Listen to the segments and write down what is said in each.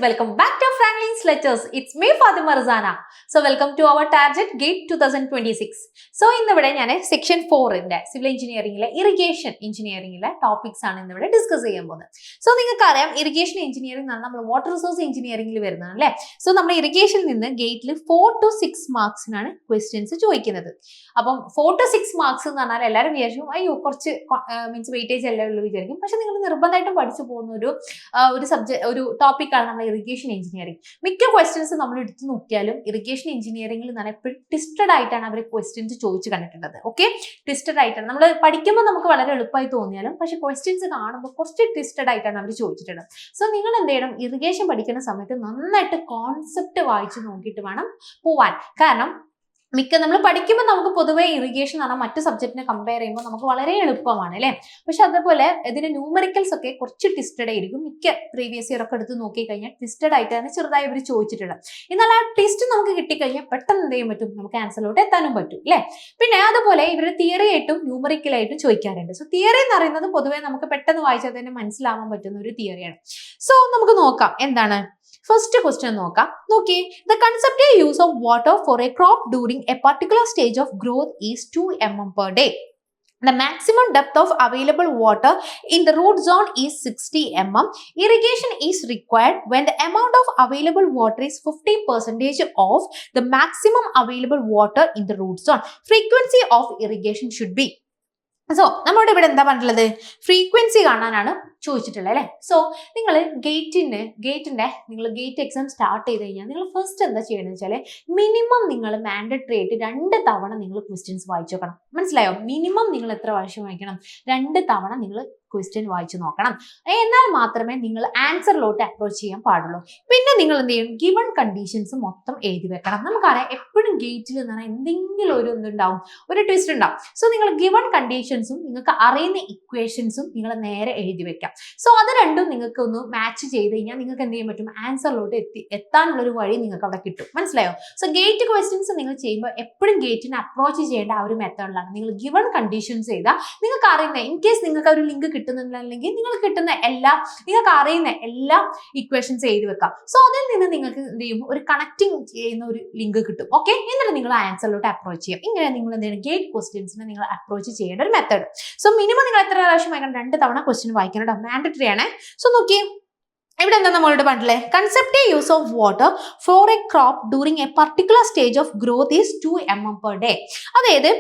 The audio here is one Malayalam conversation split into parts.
welcome back to Franklin's Lectures. It's me, Fatima Razana. So, welcome to our target GATE 2026. So, ഇന്നിവിടെ ഞാൻ സെക്ഷൻ 4 സിവിൽ എഞ്ചിനീയറിംഗിലെ ഇറിഗേഷൻ എഞ്ചിനീയറിംഗിലെ ടോപ്പിക്സ് ആണ് ഇന്നിവിടെ ഡിസ്കസ് ചെയ്യാൻ പോകുന്നത്. സോ, നിങ്ങൾക്കറിയാം ഇറിഗേഷൻ എഞ്ചിനീയറിംഗ് എന്നാണ് നമ്മൾ വാട്ടർ റിസോഴ്സ് എഞ്ചിനീയറിംഗിൽ വരുന്നത് അല്ലേ. സോ, നമ്മൾ ഇറിഗേഷനിൽ നിന്ന് ഗേറ്റിൽ 4 to 6 മാർക്സിനാണ് ക്വസ്റ്റ്യൻസ് ചോദിക്കുന്നത്. അപ്പം 4 to 6 മാർക്സ് എന്ന് പറഞ്ഞാൽ എല്ലാവരും വിചാരിക്കും അയ്യോ കുറച്ച് മീൻസ് വെയിറ്റേജ് എല്ലാവരും വിചാരിക്കും. പക്ഷെ നിങ്ങൾ നിർബന്ധമായിട്ടും പഠിച്ചു പോകുന്ന ഒരു സബ്ജക്ട് ഒരു ടോപ്പിക്കാണ് നമ്മൾ ഇറിഗേഷൻ എഞ്ചിനീയറിംഗ്. മിക്ക ക്വസ്റ്റ്യൻസ് നമ്മൾ എടുത്തു നോക്കിയാലും ഇറിഗേഷൻ എഞ്ചിനീയറിംഗിൽ നിന്നാണ് എപ്പോഴും ട്വിസ്റ്റഡ് ആയിട്ടാണ് അവർ ക്വസ്റ്റ്യൻസ് ചോദിച്ചു കണ്ടിട്ടുള്ളത്. ഓക്കെ, ട്വിസ്റ്റഡ് ആയിട്ടാണ് നമ്മൾ പഠിക്കുമ്പോൾ നമുക്ക് വളരെ എളുപ്പമായി തോന്നിയാലും പക്ഷെ ക്വസ്റ്റ്യൻസ് കാണുമ്പോൾ കുറച്ച് ട്വിസ്റ്റഡ് ആയിട്ടാണ് അവർ ചോദിച്ചിട്ടുള്ളത്. സോ നിങ്ങൾ എന്ത് ചെയ്യണം, ഇറിഗേഷൻ പഠിക്കുന്ന സമയത്ത് നന്നായിട്ട് കോൺസെപ്റ്റ് വായിച്ചു നോക്കിയിട്ട് വേണം പോവാൻ. കാരണം നമ്മൾ പഠിക്കുമ്പോൾ നമുക്ക് പൊതുവേ ഇറിഗേഷൻ എന്ന് പറഞ്ഞാൽ മറ്റു സബ്ജക്റ്റിനെ കമ്പയർ ചെയ്യുമ്പോൾ നമുക്ക് വളരെ എളുപ്പമാണ് അല്ലേ. പക്ഷെ അതേപോലെ ഇതിന്റെ ന്യൂമറിക്കൽസ് ഒക്കെ കുറച്ച് ട്വിസ്റ്റഡ് ആയിരിക്കും. മിക്ക പ്രീവിയസ് ഇയർ ഒക്കെ എടുത്ത് നോക്കിക്കഴിഞ്ഞാൽ ട്വിസ്റ്റഡ് ആയിട്ടാണ് ചെറുതായി ഇവർ ചോദിച്ചിട്ടുള്ളത്. എന്നാൽ ആ ട്വിസ്റ്റ് നമുക്ക് കിട്ടിക്കഴിഞ്ഞാൽ പെട്ടെന്ന് എന്ത് ചെയ്യാൻ പറ്റും, നമുക്ക് ആൻസറിലോട്ട് എത്താനും പറ്റും അല്ലേ. പിന്നെ അതുപോലെ ഇവരുടെ തിയറി ആയിട്ടും ന്യൂമറിക്കലായിട്ടും ചോദിക്കാറുണ്ട്. സോ തിയറി എന്ന് പറയുന്നത് പൊതുവേ നമുക്ക് പെട്ടെന്ന് വായിച്ചാൽ തന്നെ മനസ്സിലാവാൻ പറ്റുന്ന ഒരു തിയറിയാണ്. സോ നമുക്ക് നോക്കാം എന്താണ്. ഫസ്റ്റ് ക്വസ്റ്റ്യൻ നോക്കാം. നോക്കി, the conceptual use of water for a crop during a particular stage of growth is 2 mm per day. The maximum depth of available water in the root zone is 60 mm. Irrigation is required when the amount of available water is 50% of the maximum available water in the root zone. Frequency of irrigation should be. So നമ്മളോട് ഇവിടെ എന്താ പറഞ്ഞിട്ടുള്ളത്, ഫ്രീക്വൻസി കാണാനാണ് ചോദിച്ചിട്ടുള്ളത് അല്ലേ. സോ നിങ്ങൾ ഗേറ്റിന്റെ നിങ്ങൾ ഗേറ്റ് എക്സാം സ്റ്റാർട്ട് ചെയ്ത് കഴിഞ്ഞാൽ നിങ്ങൾ ഫസ്റ്റ് എന്താ ചെയ്യണമെന്ന് വെച്ചാൽ മിനിമം നിങ്ങൾ മാൻഡറ്ററി ആയിട്ട് 2 തവണ നിങ്ങൾ ക്വസ്റ്റ്യൻസ് വായിച്ചു നോക്കണം. മനസ്സിലായോ? മിനിമം നിങ്ങൾ എത്ര പ്രാവശ്യം വായിക്കണം, 2 തവണ നിങ്ങൾ ക്വസ്റ്റ്യൻ വായിച്ചു നോക്കണം. എന്നാൽ മാത്രമേ നിങ്ങൾ ആൻസറിലോട്ട് അപ്രോച്ച് ചെയ്യാൻ പാടുള്ളൂ. പിന്നെ നിങ്ങൾ എന്ത് ചെയ്യണം, ഗിവൺ കണ്ടീഷൻസ് മൊത്തം എഴുതി വെക്കണം. നമുക്കറിയാം എപ്പോഴും ഗേറ്റിൽ എന്ന് പറഞ്ഞാൽ എന്തെങ്കിലും ഇതുണ്ടാവും, ഒരു ട്വിസ്റ്റ് ഉണ്ടാവും. സോ നിങ്ങൾ ഗിവൺ കണ്ടീഷൻസും നിങ്ങൾക്ക് അറിയുന്ന ഇക്വേഷൻസും നിങ്ങൾ നേരെ എഴുതി വെക്കാം. സോ അത് രണ്ടും നിങ്ങൾക്ക് ഒന്ന് മാച്ച് ചെയ്ത് കഴിഞ്ഞാൽ നിങ്ങൾക്ക് എന്ത് ചെയ്യാൻ പറ്റും, ആൻസറിലോട്ട് എത്താനുള്ള ഒരു വഴി നിങ്ങൾക്ക് അവിടെ കിട്ടും. മനസ്സിലായോ? സോ ഗേറ്റ് ക്വസ്റ്റ്യൻസ് നിങ്ങൾ ചെയ്യുമ്പോൾ എപ്പോഴും ഗേറ്റിനെ അപ്രോച്ച് ചെയ്യേണ്ട ആ ഒരു മെത്തേഡിലാണ്. നിങ്ങൾ ഗിവൺ കണ്ടീഷൻസ് ചെയ്താൽ നിങ്ങൾക്ക് അറിയുന്ന ഇൻ കേസ് നിങ്ങൾക്ക് ഒരു ലിങ്ക് കിട്ടുന്നുണ്ടെങ്കിൽ നിങ്ങൾ കിട്ടുന്ന നിങ്ങൾക്ക് അറിയുന്ന എല്ലാ ഇക്വേഷൻസ് എഴുതി വെക്കാം. സോ അതിൽ നിന്ന് നിങ്ങൾക്ക് എന്ത് ചെയ്യും, ഒരു കണക്റ്റിംഗ് ചെയ്യുന്ന ഒരു ലിങ്ക് കിട്ടും. ഓക്കെ, എന്നിട്ട് നിങ്ങൾ ആൻസറിലോട്ട് അപ്രോച്ച് ചെയ്യാം. ഇങ്ങനെ നിങ്ങൾ എന്ത് ചെയ്യണം, ഗേറ്റ് ക്വസ്റ്റ്യൻസിനെ നിങ്ങൾ അപ്രോച്ച് ചെയ്യേണ്ട ഒരു മെത്തേഡ്. സോ മിനിമം നിങ്ങൾ എത്ര പ്രാവശ്യം വായിക്കണം, 2 തവണ ക്വസ്റ്റ്യൻ വായിക്കണം. മാൻഡറ്ററി ആണ്. സോ നോക്കി ഇവിടെ എന്താ നമ്മളോട് പറഞ്ഞില്ലേ, concept use of water for A crop during A particular stage of growth is 2 mm per day. അതായത്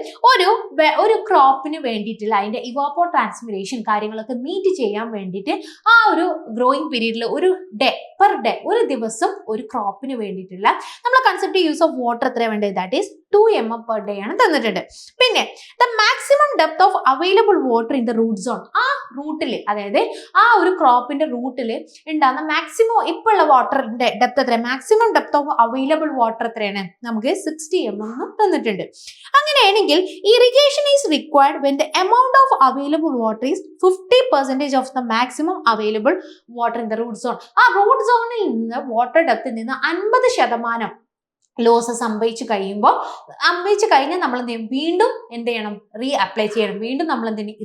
ഒരു ക്രോപ്പിന് വേണ്ടിയിട്ടുള്ള അതിന്റെ ഇവാപ്പോ ട്രാൻസ്പിറേഷൻ കാര്യങ്ങളൊക്കെ മീറ്റ് ചെയ്യാൻ വേണ്ടിയിട്ട് ആ ഒരു ഗ്രോയിങ് പീരീഡിൽ ഒരു പെർ ഡേ ഒരു ദിവസം ഒരു ക്രോപ്പിന് വേണ്ടിയിട്ടുള്ള നമ്മളെ കൺസെപ്റ്റ് യൂസ് ഓഫ് വാട്ടർ എത്ര വേണ്ടത്, that is 2 mm per day ആണ് തന്നിട്ടുണ്ട്. പിന്നെ the maximum depth of available water in the root zone, ആ റൂട്ടിൽ അതായത് ആ ഒരു ക്രോപ്പിന്റെ റൂട്ടിൽ ഉണ്ടാകുന്ന മാക്സിമം ഇപ്പോൾ ഉള്ള വാട്ടറിന്റെ ഡെപ്ത് എത്ര, maximum depth of available water എത്രയാണ്, നമുക്ക് 60 mm തന്നിട്ടുണ്ട്. അങ്ങനെയാണെങ്കിൽ irrigation is required when the amount of available water is 50% of the maximum available water in the root zone. ആ റൂട്ട് സോണിൽ നിന്ന് വാട്ടർ ഡെപ്തിൽ നിന്ന് 50% ലോസ് സംഭവിച്ചു കഴിഞ്ഞാൽ നമ്മൾ എന്ത് ചെയ്യും, വീണ്ടും എന്ത് ചെയ്യണം, അപ്ലൈ ചെയ്യണം. വീണ്ടും നമ്മൾ എന്ത് ചെയ്യണം,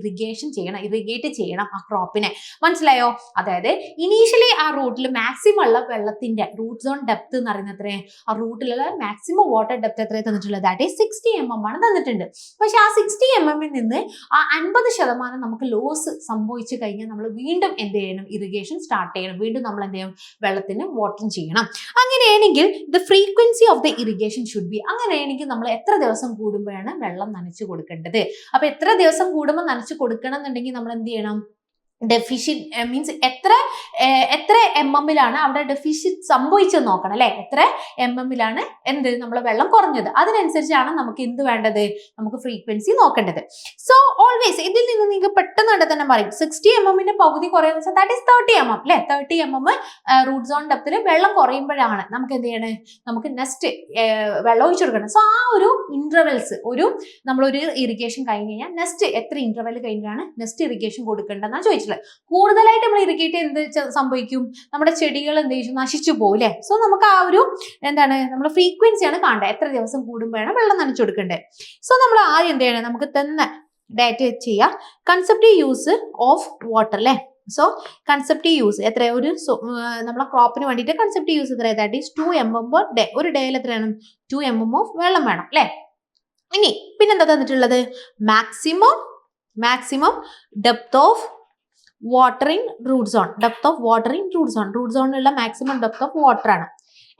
ഇറിഗേറ്റ് ചെയ്യണം ആ ക്രോപ്പിനെ. മനസ്സിലായോ? അതായത് ഇനീഷ്യലി ആ റൂട്ടിൽ മാക്സിമം ഉള്ള വെള്ളത്തിന്റെ റൂട്ട് സോൺ ഡെപ്ത് എന്ന് പറയുന്നത് എത്രയാണ്, ആ റൂട്ടിലുള്ള മാക്സിമം വാട്ടർ ഡെപ്ത് എത്രയാണ് തന്നിട്ടുള്ളത്, ദാറ്റ് ഈസ് 60 mm ആണ് തന്നിട്ടുണ്ട്. പക്ഷെ ആ 60 mm നിന്ന് ആ 50% നമുക്ക് ലോസ് സംഭവിച്ചു കഴിഞ്ഞാൽ നമ്മൾ വീണ്ടും എന്ത് ചെയ്യണം, ഇറിഗേഷൻ സ്റ്റാർട്ട് ചെയ്യണം. വീണ്ടും നമ്മൾ എന്ത് ചെയ്യണം, വെള്ളത്തിന് വാട്ടറിങ് ചെയ്യണം. അങ്ങനെയാണെങ്കിൽ the frequency of the irrigation should be, അങ്ങനെയാണെങ്കിൽ നമ്മൾ എത്ര ദിവസം കൂടുമ്പോഴാണ് വെള്ളം നനച്ചു കൊടുക്കേണ്ടത്. അപ്പൊ എത്ര ദിവസം കൂടുമ്പോൾ നനച്ചു കൊടുക്കണം എന്നുണ്ടെങ്കിൽ നമ്മൾ എന്ത് ചെയ്യണം, ഡെഫിഷ്യറ്റ് മീൻസ് എത്ര MM-ലാണ് അവിടെ ഡെഫിഷ്യറ്റ് സംഭവിച്ചെന്ന് നോക്കണം അല്ലെ. എത്ര MM-ലാണ് നമ്മളെ വെള്ളം കുറഞ്ഞത്, അതിനനുസരിച്ചാണ് നമുക്ക് എന്ത് വേണ്ടത്, നമുക്ക് ഫ്രീക്വൻസി നോക്കേണ്ടത്. സോ ഓൾവേസ് ഇതിൽ നിന്ന് നിങ്ങൾക്ക് പെട്ടെന്ന് തന്നെ പറയും 60 mm പകുതി കുറയുന്ന വെച്ചാൽ ദാറ്റ് ഈസ് 30 mm അല്ലെ. 30 mm റൂട്ട് സോൺ ഡെപ്തിൽ വെള്ളം കുറയുമ്പോഴാണ് നമുക്ക് എന്ത് ചെയ്യണേ, നമുക്ക് നെക്സ്റ്റ് വെള്ളം ഒഴിച്ചു കൊടുക്കണം. സോ ആ ഒരു ഇന്റർവെൽസ് നമ്മളൊരു ഇറിഗേഷൻ കഴിഞ്ഞ് കഴിഞ്ഞാൽ നെക്സ്റ്റ് എത്ര ഇന്റർവെൽ കഴിഞ്ഞാണ് നെക്സ്റ്റ് ഇറിഗേഷൻ കൊടുക്കേണ്ടതെന്നാണ് ചോദിച്ചത്. കൂടുതലായിട്ട് നമ്മൾ ഇറിഗേറ്റ് എന്ത് സംഭവിക്കും, നമ്മുടെ ചെടികൾ എന്ത് ചെയ്യും, നശിച്ചു പോകും അല്ലെ. സോ നമുക്ക് ആ ഒരു നമ്മുടെ ഫ്രീക്വൻസിയാണ് കാണേണ്ടത്, എത്ര ദിവസം കൂടുമ്പോഴാണ് വെള്ളം നനച്ചു കൊടുക്കേണ്ടത്. സോ നമ്മൾ ആദ്യം എന്ത് ചെയ്യണം, നമുക്ക് തന്നെ ഡാറ്റ ചെയ്യാം. കൺസെപ്റ്റ് യൂസ് ഓഫ് വാട്ടർ അല്ലെ, സോ കൺസെപ്റ്റ് യൂസ് എത്ര ഒരു നമ്മളെ ക്രോപ്പിന് വേണ്ടിയിട്ട് കൺസെപ്റ്റ് യൂസ് എത്ര that is 2 mm per day. ഒരു ഡേയിൽ എത്രയാണ് 2 mm ഓഫ് വെള്ളം വേണം അല്ലേ. ഇനി പിന്നെന്താ തന്നിട്ടുള്ളത് maximum depth of watering root zone. Depth of watering root സോണിലുള്ള മാക്സിമം ഡെപ്ത് ഓഫ് വാട്ടർ ആണ്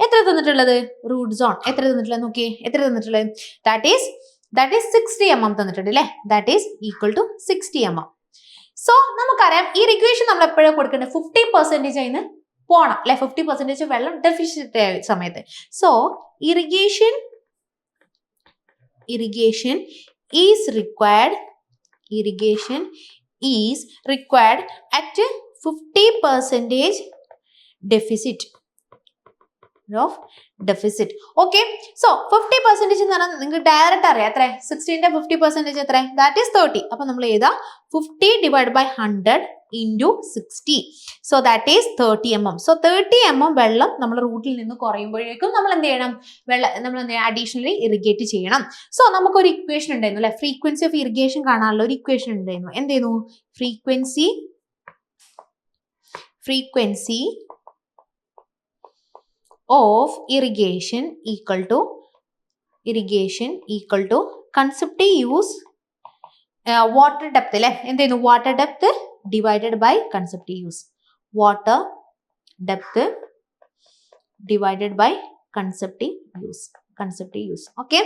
എത്ര തന്നിട്ടുള്ളത് റൂട്ട് സോൺ എത്ര തന്നിട്ടുള്ളത് നോക്കിയേ എത്ര തന്നിട്ടുള്ളത് ദാറ്റ് ഈസ് 60 mm തന്നിട്ടുണ്ട് അല്ലേ. That is equal to 60 mm. So നമുക്കറിയാം ഈ ഇറിഗേഷൻ നമ്മൾ എപ്പോഴും കൊടുക്കേണ്ടത് 50% അതിന് പോണം അല്ലെ. 50% വെള്ളം ഡെഫിഷ്യറ്റ് ആയ സമയത്ത്. So irrigation is required at 50% deficit. Okay, so 50% എന്ന് പറഞ്ഞാൽ നിങ്ങൾക്ക് ഡയറക്റ്റ് അറിയാം എത്ര 60ന്റെ 50% എത്ര ദാറ്റ് ഈസ് 30. അപ്പൊ നമ്മൾ എഴുതാ 50 divided by 100 into 60. So that is 30 mm. So 30 mm വെള്ളം നമ്മൾ റൂട്ടിൽ നിന്ന് കുറയുമ്പോഴേക്കും നമ്മൾ എന്ത് ചെയ്യണം നമ്മൾ അഡീഷണലി ഇറിഗേറ്റ് ചെയ്യണം. സോ നമുക്കൊരു ഇക്വേഷൻ ഉണ്ടായിരുന്നു അല്ലെ. ഫ്രീക്വൻസി ഓഫ് ഇറിഗേഷൻ കാണാനുള്ള ഒരു ഇക്വേഷൻ ഉണ്ടായിരുന്നു. എന്തായിരുന്നു frequency of irrigation equal to concept use water depth അല്ലേ. എന്തായിരുന്നു water depth divided by concept use. Water depth divided by concept use. Okay,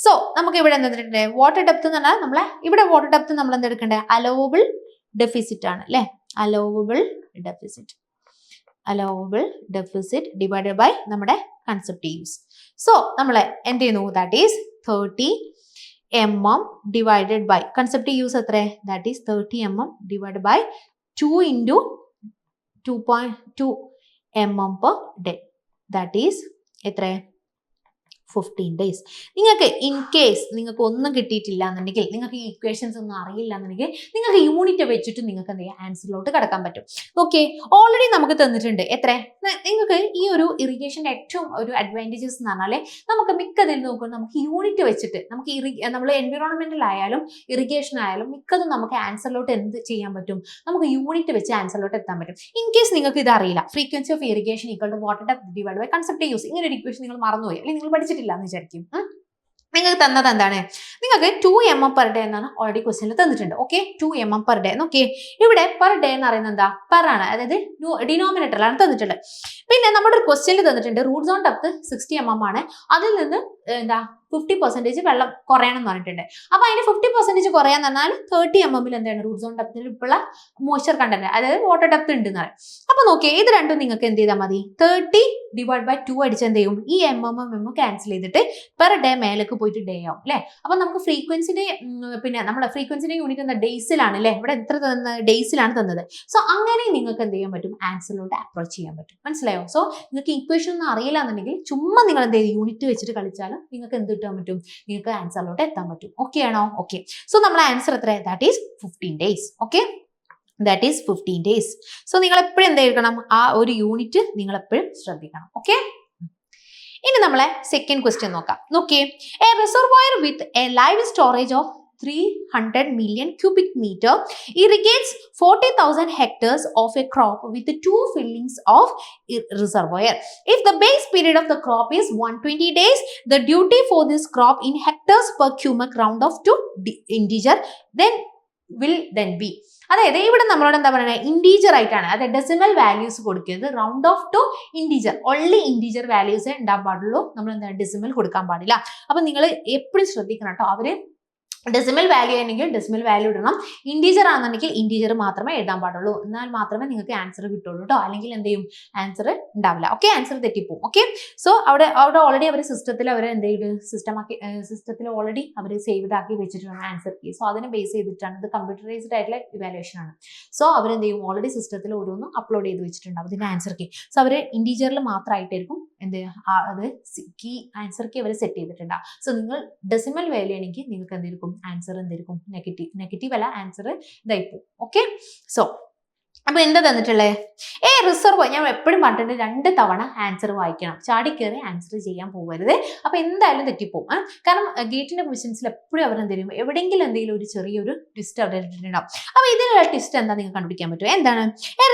so നമുക്ക് ഇവിടെ എന്താ എടുക്കണ്ടേ water depth എന്ന് പറഞ്ഞാൽ നമ്മളെ ഇവിടെ water depth നമ്മൾ എന്താ എടുക്കണ്ടേ allowable deficit ആണ് അല്ലേ. allowable deficit divided by നമ്മുടെ concept use. So നമ്മൾ എന്ത് ചെയ്യുന്നു that is 30 mm divided by concept use എത്ര that is 30 mm divided by 2 into 2.2 mm per day. That is എത്ര 15 days. നിങ്ങൾക്ക് ഇൻ കേസ് നിങ്ങൾക്ക് ഒന്നും കിട്ടിയിട്ടില്ല എന്നുണ്ടെങ്കിൽ നിങ്ങൾക്ക് ഈ ഇക്വേഷൻസ് ഒന്നും അറിയില്ല എന്നുണ്ടെങ്കിൽ നിങ്ങൾക്ക് യൂണിറ്റ് വെച്ചിട്ട് നിങ്ങൾക്ക് എന്ത് ചെയ്യാം ആൻസറിലോട്ട് കടക്കാൻ പറ്റും. ഓക്കെ, ഓൾറെഡി നമുക്ക് തന്നിട്ടുണ്ട് എത്ര. നിങ്ങൾക്ക് ഈ ഒരു ഇറിഗേഷൻ്റെ ഏറ്റവും ഒരു അഡ്വാൻറ്റേജസ് എന്ന് പറഞ്ഞാൽ നമുക്ക് മിക്കതിൽ നോക്കുമ്പോൾ നമുക്ക് യൂണിറ്റ് വെച്ചിട്ട് നമുക്ക് നമ്മൾ എൻവിറോൺമെന്റൽ ആയാലും ഇറിഗേഷൻ ആയാലും മിക്കതും നമുക്ക് ആൻസറിലോട്ട് എന്ത് ചെയ്യാൻ പറ്റും നമുക്ക് യൂണിറ്റ് വെച്ച് ആൻസറിലോട്ട് എത്താൻ പറ്റും. ഇൻ കേസ് നിങ്ങൾക്ക് ഇത് അറിയില്ല frequency of irrigation equal to water depth divide by concept use ഇങ്ങനെ ഒരു ഇക്വേഷൻ നിങ്ങൾ മറന്നുപോയി അല്ലെങ്കിൽ നിങ്ങൾ പഠിച്ചിട്ടില്ല എന്ന് വിചാരിക്കും. നിങ്ങൾക്ക് തന്നത് എന്താണ് നിങ്ങൾക്ക് 2 mm per day എന്നാണ് ഓൾറെഡി ക്വസ്റ്റ്യനിൽ തന്നിട്ടുണ്ട്. Okay, 2 mm per day. Okay, ഇവിടെ പെർ ഡേ എന്ന് പറയുന്നത് എന്താ പെർ ആണ്, അതായത് ഡിനോമിനേറ്ററിലാണ് തന്നിട്ടുള്ളത്. പിന്നെ നമ്മുടെ ഒരു ക്വസ്റ്റ്യനിൽ തന്നിട്ടുണ്ട് റൂട്ട് സോൺ ഡെപ്ത് 60 mm ആണ്. അതിൽ നിന്ന് എന്താ 50% വെള്ളം കുറയണം എന്ന് പറഞ്ഞിട്ടുണ്ട്. അപ്പൊ അതിന് 50% കുറയാന്ന് പറഞ്ഞാൽ 30 mm എന്താണ് റൂട്ട് സോൺ ഡെപ്തിൽ ഇപ്പോഴുള്ള മോയ്സ്ചർ കണ്ടന്റ് അതായത് വാട്ടർ ഡെപ്ത് ഉണ്ട് എന്ന് പറയും. അപ്പൊ നോക്കിയേ ഇത് രണ്ടും നിങ്ങൾക്ക് എന്ത് ചെയ്താൽ മതി 30 divided by 2 അടിച്ച് എന്ത് ചെയ്യും ഈ mm ക്യാൻസൽ ചെയ്തിട്ട് പെർ ഡേ മേലേക്ക് പോയിട്ട് ഡേ ആവും അല്ലെ. അപ്പൊ നമുക്ക് ഫ്രീക്വൻസിന്റെ പിന്നെ നമ്മുടെ ഫ്രീക്വൻസിന്റെ യൂണിറ്റ് എന്താ ഡേയ്സിലാണ് അല്ലെ. ഇവിടെ എത്ര ഡേയ്സിലാണ് തന്നത്. സോ അങ്ങനെ നിങ്ങൾക്ക് എന്ത് ചെയ്യാൻ പറ്റും ആൻസറിലോട്ട് അപ്രോച്ച് ചെയ്യാൻ പറ്റും. മനസ്സിലായോ? സോ നിങ്ങൾക്ക് ഇക്വേഷൻ ഒന്നും അറിയില്ല എന്നുണ്ടെങ്കിൽ ചുമ്മാ നിങ്ങൾ എന്ത് ചെയ്യും യൂണിറ്റ് വെച്ചിട്ട് കളിച്ചാലും നിങ്ങൾക്ക് എന്ത് കിട്ടാൻ പറ്റും നിങ്ങൾക്ക് ആൻസറിലോട്ട് എത്താൻ പറ്റും. ഓക്കെ ആണോ? ഓക്കെ, സോ നമ്മുടെ ആൻസർ എത്ര that is 15 days. Okay, that is 15 days. So നിങ്ങൾ എപ്പോഴും എന്തായിരിക്കണം ആ ഒരു യൂണിറ്റ് നിങ്ങൾ എപ്പോഴും ശ്രദ്ധിക്കണം. ഓക്കെ, ഇനി നമ്മളെ സെക്കൻഡ് ക്വസ്റ്റ്യൻ നോക്കാം. നോക്കിയേ, A reservoir with a live storage of 300 million cubic meter irrigates 40,000 hectares of a crop with 2 fillings of reservoir. If the base period of the crop is 120 days, the duty for this crop in hectares per cubic round off to integer will then be. അതായത് ഇവിടെ നമ്മളോട് എന്താ പറയുന്നത് ഇൻറ്റീജർ ആയിട്ടാണ്, അതായത് ഡെസിമൽ വാല്യൂസ് കൊടുക്കുന്നത്. Round off to integer, only integer values ഉണ്ടാകാൻ പാടുള്ളൂ, നമ്മൾ എന്താ ഡെസിമൽ കൊടുക്കാൻ പാടില്ല. അപ്പൊ നിങ്ങൾ എപ്പോഴും ശ്രദ്ധിക്കണം കേട്ടോ. അവര് ഡെസിമൽ വാല്യൂ ആണെങ്കിൽ ഡെസിമൽ വാല്യൂ ഇടണം, ഇൻറ്റീജർ ആണെന്നുണ്ടെങ്കിൽ ഇൻറ്റീജർ മാത്രമേ എഴുതാൻ പാടുള്ളൂ. എന്നാൽ മാത്രമേ നിങ്ങൾക്ക് ആൻസർ കിട്ടുള്ളൂ കേട്ടോ. അല്ലെങ്കിൽ എന്ത് ചെയ്യും ആൻസർ ഉണ്ടാവില്ല. ഓക്കെ, ആൻസർ തെറ്റിപ്പോവും. ഓക്കെ, സോ അവിടെ ഓൾറെഡി അവർ സിസ്റ്റത്തിൽ അവർ എന്ത് ചെയ്യും സിസ്റ്റത്തിൽ ഓൾറെഡി അവർ സേവ്ഡ് ആക്കി വെച്ചിട്ടുണ്ട് ആൻസർ കീ. സോ അതിനെ ബേസ് ചെയ്തിട്ടാണ് ഇത് കമ്പ്യൂട്ടറൈസ്ഡ് ആയിട്ടുള്ള ഇവാലുവേഷൻ ആണ്. സോ അവരെന്ത് ചെയ്യും ഓൾറെഡി സിസ്റ്റത്തിൽ ഓരോന്നും അപ്ലോഡ് ചെയ്ത് വെച്ചിട്ടുണ്ടാവും ഇതിന്റെ ആൻസർ കീ. സോ അവർ ഇൻറ്റീജറിൽ മാത്രമായിട്ടായിരിക്കും എന്ത് അത് കീ ആൻസർ കീ അവർ സെറ്റ് ചെയ്തിട്ടുണ്ടാവും. സോ നിങ്ങൾ ഡെസിമൽ വാല്യൂ ആണെങ്കിൽ നിങ്ങൾക്ക് എന്തെങ്കിലും ആൻസർ എന്തായിരിക്കും നെഗറ്റീവ് അല്ല, ആൻസർ ഇതായിപ്പോവും. ഓക്കെ, സോ അപ്പൊ എന്താ തന്നിട്ടുള്ളത്? റിസർവ്. ഞാൻ എപ്പോഴും പറഞ്ഞിട്ടുണ്ട് 2 തവണ ആൻസർ വായിക്കണം, ചാടിക്കേറി ആൻസർ ചെയ്യാൻ പോകരുത്. അപ്പൊ എന്തായാലും തെറ്റിപ്പോവും. കാരണം ഗേറ്റിന്റെ ക്വസ്റ്റ്യൻസിൽ എപ്പോഴും അവർ എന്ത് ചെയ്യും, എവിടെയെങ്കിലും എന്തെങ്കിലും ഒരു ചെറിയൊരു ട്വിസ്റ്റ് അവിടെ ഇട്ടിട്ടുണ്ടാവും. അപ്പൊ ഇതിനുള്ള ട്വിസ്റ്റ് എന്താ നിങ്ങൾക്ക് കണ്ടുപിടിക്കാൻ പറ്റും? എന്താണ്?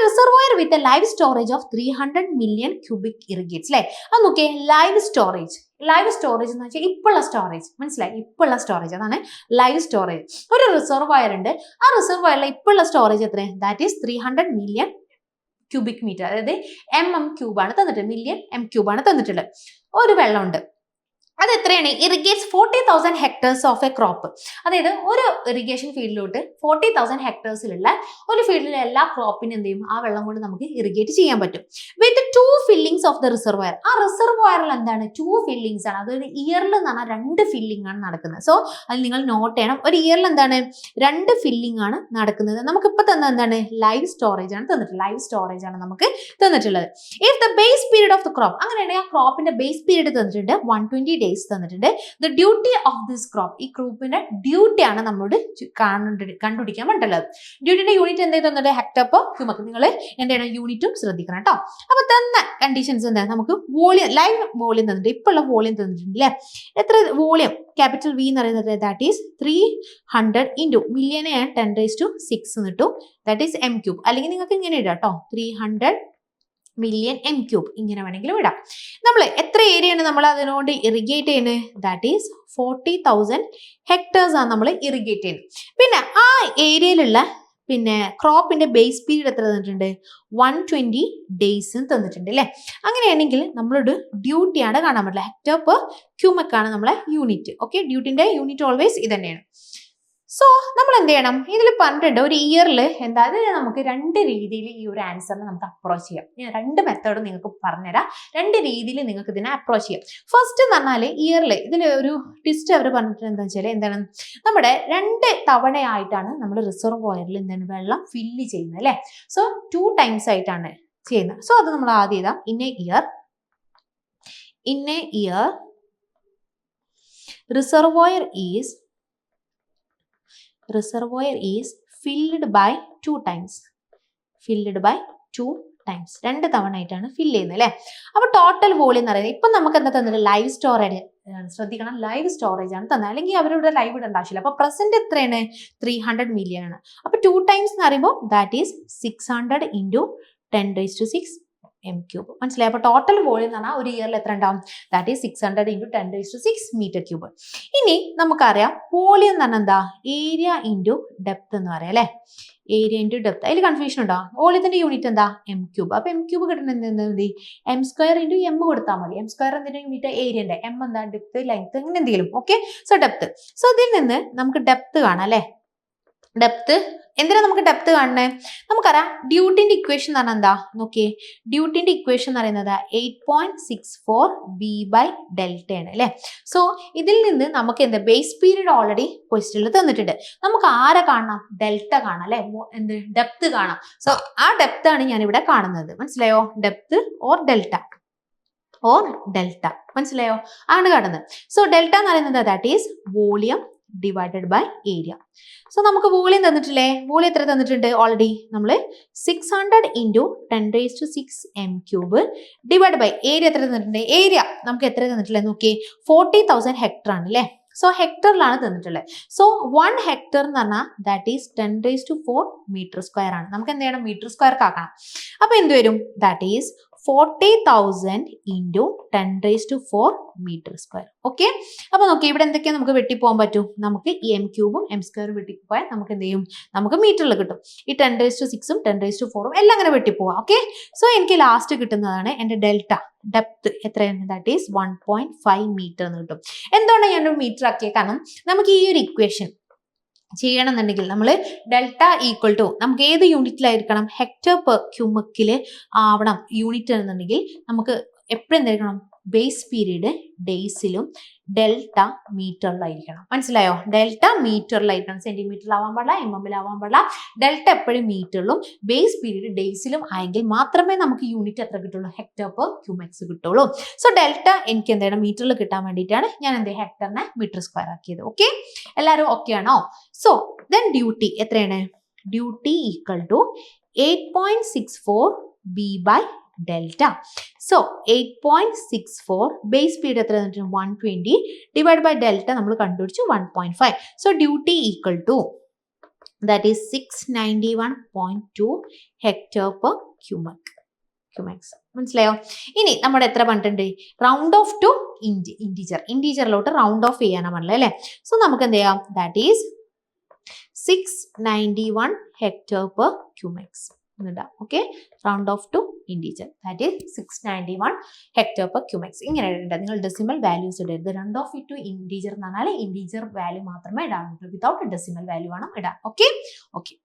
Reservoir with a live storage of 300 million cubic irrigates അല്ലേ? അത് നോക്കിയേ, ലൈവ് സ്റ്റോറേജ്. ലൈവ് സ്റ്റോറേജ് എന്ന് വെച്ചാൽ ഇപ്പോഴുള്ള സ്റ്റോറേജ്, മനസ്സിലായി? ഇപ്പോഴുള്ള സ്റ്റോറേജ്, അതാണ് ലൈവ് സ്റ്റോറേജ്. ഒരു റിസർവോയർ ഉണ്ട്, ആ റിസർവോയറിലെ ഇപ്പോഴുള്ള സ്റ്റോറേജ് എത്ര? That is 300 million cubic metre, അതായത് MM³ തന്നിട്ടുള്ളത്, മില്യൺ M³ തന്നിട്ടുള്ളത്. ഒരു വെള്ളമുണ്ട്, അത് എത്രയാണ്? ഇറിഗേറ്റ്സ് 40,000 ഹെക്ടേഴ്സ് ഓഫ് എ ക്രോപ്പ്. അതായത് ഒരു ഇറിഗേഷൻ ഫീൽഡിലോട്ട് 40,000 ഹെക്ടേഴ്സിലുള്ള ഒരു ഫീൽഡിലെ എല്ലാ ക്രോപ്പിനും എന്ത് ചെയ്യും, ആ വെള്ളം കൊണ്ട് നമുക്ക് ഇറിഗേറ്റ് ചെയ്യാൻ പറ്റും. വിത്ത് 2 ഫില്ലിങ്സ് ഓഫ് ദ റിസർവോയർ. ആ റിസർവോയറിൽ എന്താണ്? 2 ഫില്ലിങ്സ് ആണ്. അതായത് ഇയറിൽ എന്ന് പറഞ്ഞാൽ 2 ഫില്ലിംഗ് ആണ് നടക്കുന്നത്. സോ അത് നിങ്ങൾ നോട്ട് ചെയ്യണം. ഒരു ഇയറിൽ എന്താണ്? 2 ഫില്ലിംഗ് ആണ് നടക്കുന്നത്. നമുക്ക് ഇപ്പൊ തന്നെ എന്താണ്? ലൈവ് സ്റ്റോറേജ് ആണ് തന്നിട്ടുള്ളത്. ലൈവ് സ്റ്റോറേജ് ആണ് നമുക്ക് തന്നിട്ടുള്ളത്. If the base period of the crop, അങ്ങനെയാണെങ്കിൽ ആ ക്രോപ്പിന്റെ ബേസ് പീരീഡ് തന്നിട്ടുണ്ട് 120 days തന്നിട്ടുണ്ട്. The duty of this crop, ഈ ക്രോപ്പിന്റെ ഡ്യൂട്ടി ആണ് നമ്മളോട് കണ്ടുപിടിക്കാൻ പറ്റുള്ളത്. ഡ്യൂട്ടിന്റെ യൂണിറ്റ് എന്താ തന്നിട്ട്? Hectare per cubic. നിങ്ങൾ എന്താണ് യൂണിറ്റും ശ്രദ്ധിക്കണം കേട്ടോ. അപ്പൊ തന്ന കണ്ടീഷൻസ് എന്താ? നമുക്ക് വോളിയം, ലൈവ് വോളിയം തന്നിട്ട്, ഇപ്പൊ ഉള്ള വോളിയം തന്നിട്ടുണ്ട് അല്ലേ? എത്ര വോളിയം? ക്യാപിറ്റൽ V എന്ന് പറയുന്നത് ദാറ്റ് ഈസ് 300 ഇൻറ്റു മില്യനെ 10⁶ കിട്ടും. That is M³. അല്ലെങ്കിൽ നിങ്ങൾക്ക് ഇങ്ങനെ ഇടാം കേട്ടോ, 300 മില്യൺ M³ ഇങ്ങനെ വേണമെങ്കിലും ഇടാം. നമ്മൾ എത്ര ഏരിയയാണ് നമ്മൾ അതിനോട് ഇറിഗേറ്റ് ചെയ്യുന്നത്? ദാറ്റ് ഈസ് 40,000 ഹെക്ടേഴ്സ് ആണ് നമ്മൾ ഇറിഗേറ്റ് ചെയ്യുന്നത്. പിന്നെ ആ ഏരിയയിലുള്ള ക്രോപ്പിന്റെ ബേസ് പീരീഡ് എത്ര തന്നിട്ടുണ്ട്? 120 days തന്നിട്ടുണ്ട് അല്ലേ? അങ്ങനെയാണെങ്കിൽ നമ്മളോട് ഡ്യൂട്ടിയാണ് കാണാൻ പറ്റില്ല. ഹെക്ടർ പെർ ക്യൂബിക് ആണ് നമ്മളെ യൂണിറ്റ്. ഓക്കെ, ഡ്യൂട്ടിന്റെ യൂണിറ്റ് ഓൾവേസ് ഇത് തന്നെയാണ്. സോ നമ്മൾ എന്ത് ചെയ്യണം? ഇതിൽ പറഞ്ഞിട്ടുണ്ട് ഒരു ഇയറിൽ എന്താ, അത് നമുക്ക് 2 രീതിയിൽ ഈ ഒരു ആൻസറിനെ നമുക്ക് അപ്രോച്ച് ചെയ്യാം. ഞാൻ 2 മെത്തേഡ് നിങ്ങൾക്ക് പറഞ്ഞുതരാം. 2 രീതിയിൽ നിങ്ങൾക്ക് ഇതിനെ അപ്രോച്ച് ചെയ്യാം. ഫസ്റ്റ് എന്ന് പറഞ്ഞാൽ ഇയറിൽ ഇതിൽ ഒരു ട്വിസ്റ്റ് അവർ പറഞ്ഞിട്ട് എന്താ വെച്ചാൽ, എന്താണ്, നമ്മുടെ 2 തവണയായിട്ടാണ് നമ്മൾ റിസർവോയറിൽ എന്താണ് വെള്ളം ഫില്ല് ചെയ്യുന്നത് അല്ലേ? സോ 2 times ആയിട്ടാണ് ചെയ്യുന്നത്. സോ അത് നമ്മൾ ആദ്യം എഴുതാം. In A year reservoir is filled by 2 times. 2 തവണ ആയിട്ടാണ് ഫില്ല് ചെയ്യുന്നത് അല്ലേ? അപ്പൊ ടോട്ടൽ വോളിയം എന്ന് പറയുന്നത്, ഇപ്പൊ നമുക്ക് എന്താ തന്നത്? Live storage. ശ്രദ്ധിക്കണം, ലൈവ് സ്റ്റോറേജ് ആണ് തന്നത്. അല്ലെങ്കിൽ അവരിവിടെ ലൈവ് ഇടേണ്ട ആവശ്യമില്ല. അപ്പൊ പ്രസന്റ് എത്രയാണ്? 300 മില്യൺ ആണ്. അപ്പൊ 2 times എന്ന് പറയുമ്പോൾ ദാറ്റ് ഈസ് 600 ഇൻറ്റു 10⁶ M³. മനസ്സിലായി? അപ്പൊ ടോട്ടൽ വോളിയം എന്ന് പറഞ്ഞാൽ ഒരു ഇയറിൽ എത്ര ഉണ്ടാവും? That is 600 into 10⁶ m³. ഇനി നമുക്കറിയാം വോളിയം എന്ന് പറഞ്ഞാൽ എന്താ? ഏരിയ ഇൻറ്റു ഡെപ്ത് എന്ന് പറയാം അല്ലെ? Area into depth. അതിൽ കൺഫ്യൂഷൻ ഉണ്ടോ? വോളിയത്തിന്റെ യൂണിറ്റ് എന്താ? M³. അപ്പൊ M³ കിട്ടുന്നത് എന്താ? M² ഇൻറ്റു M കൊടുത്താൽ മതി. M² എന്തിന്റെ യൂണിറ്റ്? ഏരിയന്റെ. M എന്താ? ഡെപ്ത്, ലെങ്ത്, അങ്ങനെ എന്തെങ്കിലും. Okay, so depth. സോ ഇതിൽ നിന്ന് നമുക്ക് ഡെപ്ത് കാണാം അല്ലെ? ഡെപ്ത് എന്തിനാ നമുക്ക് ഡെപ്ത് കാണണേ? നമുക്കറിയാം ഡ്യൂട്ടിന്റെ ഇക്വേഷൻ എന്ന് പറഞ്ഞാൽ എന്താ? നോക്കിയേ, ഡ്യൂട്ടിന്റെ ഇക്വേഷൻ എന്ന് പറയുന്നത് 8.64 B/Δ ആണ് അല്ലെ? സോ ഇതിൽ നിന്ന് നമുക്ക് എന്താ? ബേസ് പീരീഡ് ഓൾറെഡി ക്വസ്റ്റ്യനിൽ തന്നിട്ടുണ്ട്. നമുക്ക് ആരെ കാണാം? ഡെൽറ്റ കാണാം അല്ലെ? എന്ത്? ഡെപ്ത് കാണാം. സോ ആ ഡെപ്ത് ആണ് ഞാൻ ഇവിടെ കാണുന്നത്. മനസ്സിലായോ? ഡെപ്ത് ഓർ ഡെൽറ്റ മനസ്സിലായോ? ആണ് കാണുന്നത്. സോ ഡെൽറ്റ എന്ന് പറയുന്നത് that is volume divided by area. So നമുക്ക് വോളിയം തന്നിട്ടില്ലേ? വോളിയം എത്ര തന്നിട്ടുണ്ട്? ഓൾറെഡി നമ്മൾ 600 into 10⁶ M³ divide by area എത്ര തന്നിട്ടുണ്ട്? ഏരിയ നമുക്ക് എത്ര തന്നിട്ടില്ലേ? നോക്കിയേ, 40,000 ഹെക്ടർ ആണ് അല്ലേ? സോ ഹെക്ടറിലാണ് തന്നിട്ടുള്ളത്. സോ 1 ഹെക്ടർ എന്ന് പറഞ്ഞാൽ ദാറ്റ് ഈസ് 10⁴ m² ആണ്. നമുക്ക് എന്ത് ചെയ്യണം? m² ആക്കണം. അപ്പൊ എന്ത് വരും? That is 40,000 into 10⁴ m². Okay, അപ്പൊ നോക്കി ഇവിടെ എന്തൊക്കെയാ നമുക്ക് വെട്ടിപ്പോകാൻ പറ്റും? നമുക്ക് ഈ M³ M² വെട്ടിപ്പോയാൽ നമുക്ക് എന്ത് ചെയ്യും? നമുക്ക് മീറ്ററിൽ കിട്ടും. ഈ 10⁶ 10⁴ എല്ലാം അങ്ങനെ വെട്ടിപ്പോവാം. ഓക്കെ, സോ എനിക്ക് ലാസ്റ്റ് കിട്ടുന്നതാണ് എന്റെ ഡെപ്ത് എത്രയാണ്? ദാറ്റ് ഈസ് 1.5 മീറ്റർ എന്ന് കിട്ടും. എന്തുകൊണ്ടാണ് ഞാൻ മീറ്റർ ആക്കിയത്? കാരണം നമുക്ക് ഈ ഒരു ഇക്വേഷൻ ചെയ്യണം എന്നുണ്ടെങ്കിൽ നമ്മൾ ഡെൽറ്റ ഈക്വൽ ടു നമുക്ക് ഏത് യൂണിറ്റിലായിരിക്കണം? ഹെക്ടർ പെർ ക്യൂബിക്കിൽ ആവണം യൂണിറ്റ് എന്നുണ്ടെങ്കിൽ നമുക്ക് എപ്പോഴും എന്തായിരിക്കണം? ബേസ് പീരീഡ് ഡേയ്സിലും ഡെൽറ്റ മീറ്ററിലായിരിക്കണം. മനസ്സിലായോ? ഡെൽറ്റ മീറ്ററിലായിരിക്കണം. സെന്റിമീറ്ററിലാവാൻ പാടില്ല, MM-ലാവാൻ പാടില്ല. ഡെൽറ്റ എപ്പോഴും മീറ്ററിലും ബേസ് പീരീഡ് ഡേയ്സിലും ആയെങ്കിൽ മാത്രമേ നമുക്ക് യൂണിറ്റ് എത്ര കിട്ടുള്ളൂ? ഹെക്ടർ പെർ ക്യൂബിക്സ് കിട്ടുള്ളൂ. സോ ഡെൽറ്റ എനിക്ക് എന്താണ്? മീറ്ററിൽ കിട്ടാൻ വേണ്ടിയിട്ടാണ് ഞാൻ എന്ത് ഹെക്ടറിനെ m² ആക്കിയത്. ഓക്കെ, എല്ലാവരും ഓക്കെ ആണോ? സോ ദെൻ ഡ്യൂട്ടി എത്രയാണ്? Duty equal to 8.64 B by delta. So 8.64 base speed എത്ര തന്നിട്ടുണ്ട് 120 divided by delta നമ്മൾ കണ്ടുപിടിച്ചു 1.5. So duty equal to that is 691.2 hectare per cubic. മനസ്സിലായോ? ഇനി നമ്മുടെ എത്ര പറഞ്ഞിട്ടുണ്ട്? റൗണ്ട് ഓഫ് ടു ഇന്റീജറിലോട്ട് റൗണ്ട് ഓഫ് ചെയ്യാനാണ് പറഞ്ഞത് അല്ലേ? സോ നമുക്ക് എന്ത് ചെയ്യാം? That is 691 hectare per cubic. Okay, round off to integer that is 691 hectare per cubic. ഇങ്ങനെ ഇടേണ്ട, നിങ്ങൾ ഡെസിമൽ വാല്യൂസ് ഇടരുത്. റൗണ്ട് ഓഫ് ടു ഇന്റീജർ എന്ന് പറഞ്ഞാൽ ഇന്റീജർ വാല്യൂ മാത്രമേ ഇടാൻ പറ്റൂ, വിതൗട്ട് ഡെസിമൽ വാല്യൂ ആണ് ഇടാൻ. Okay okay.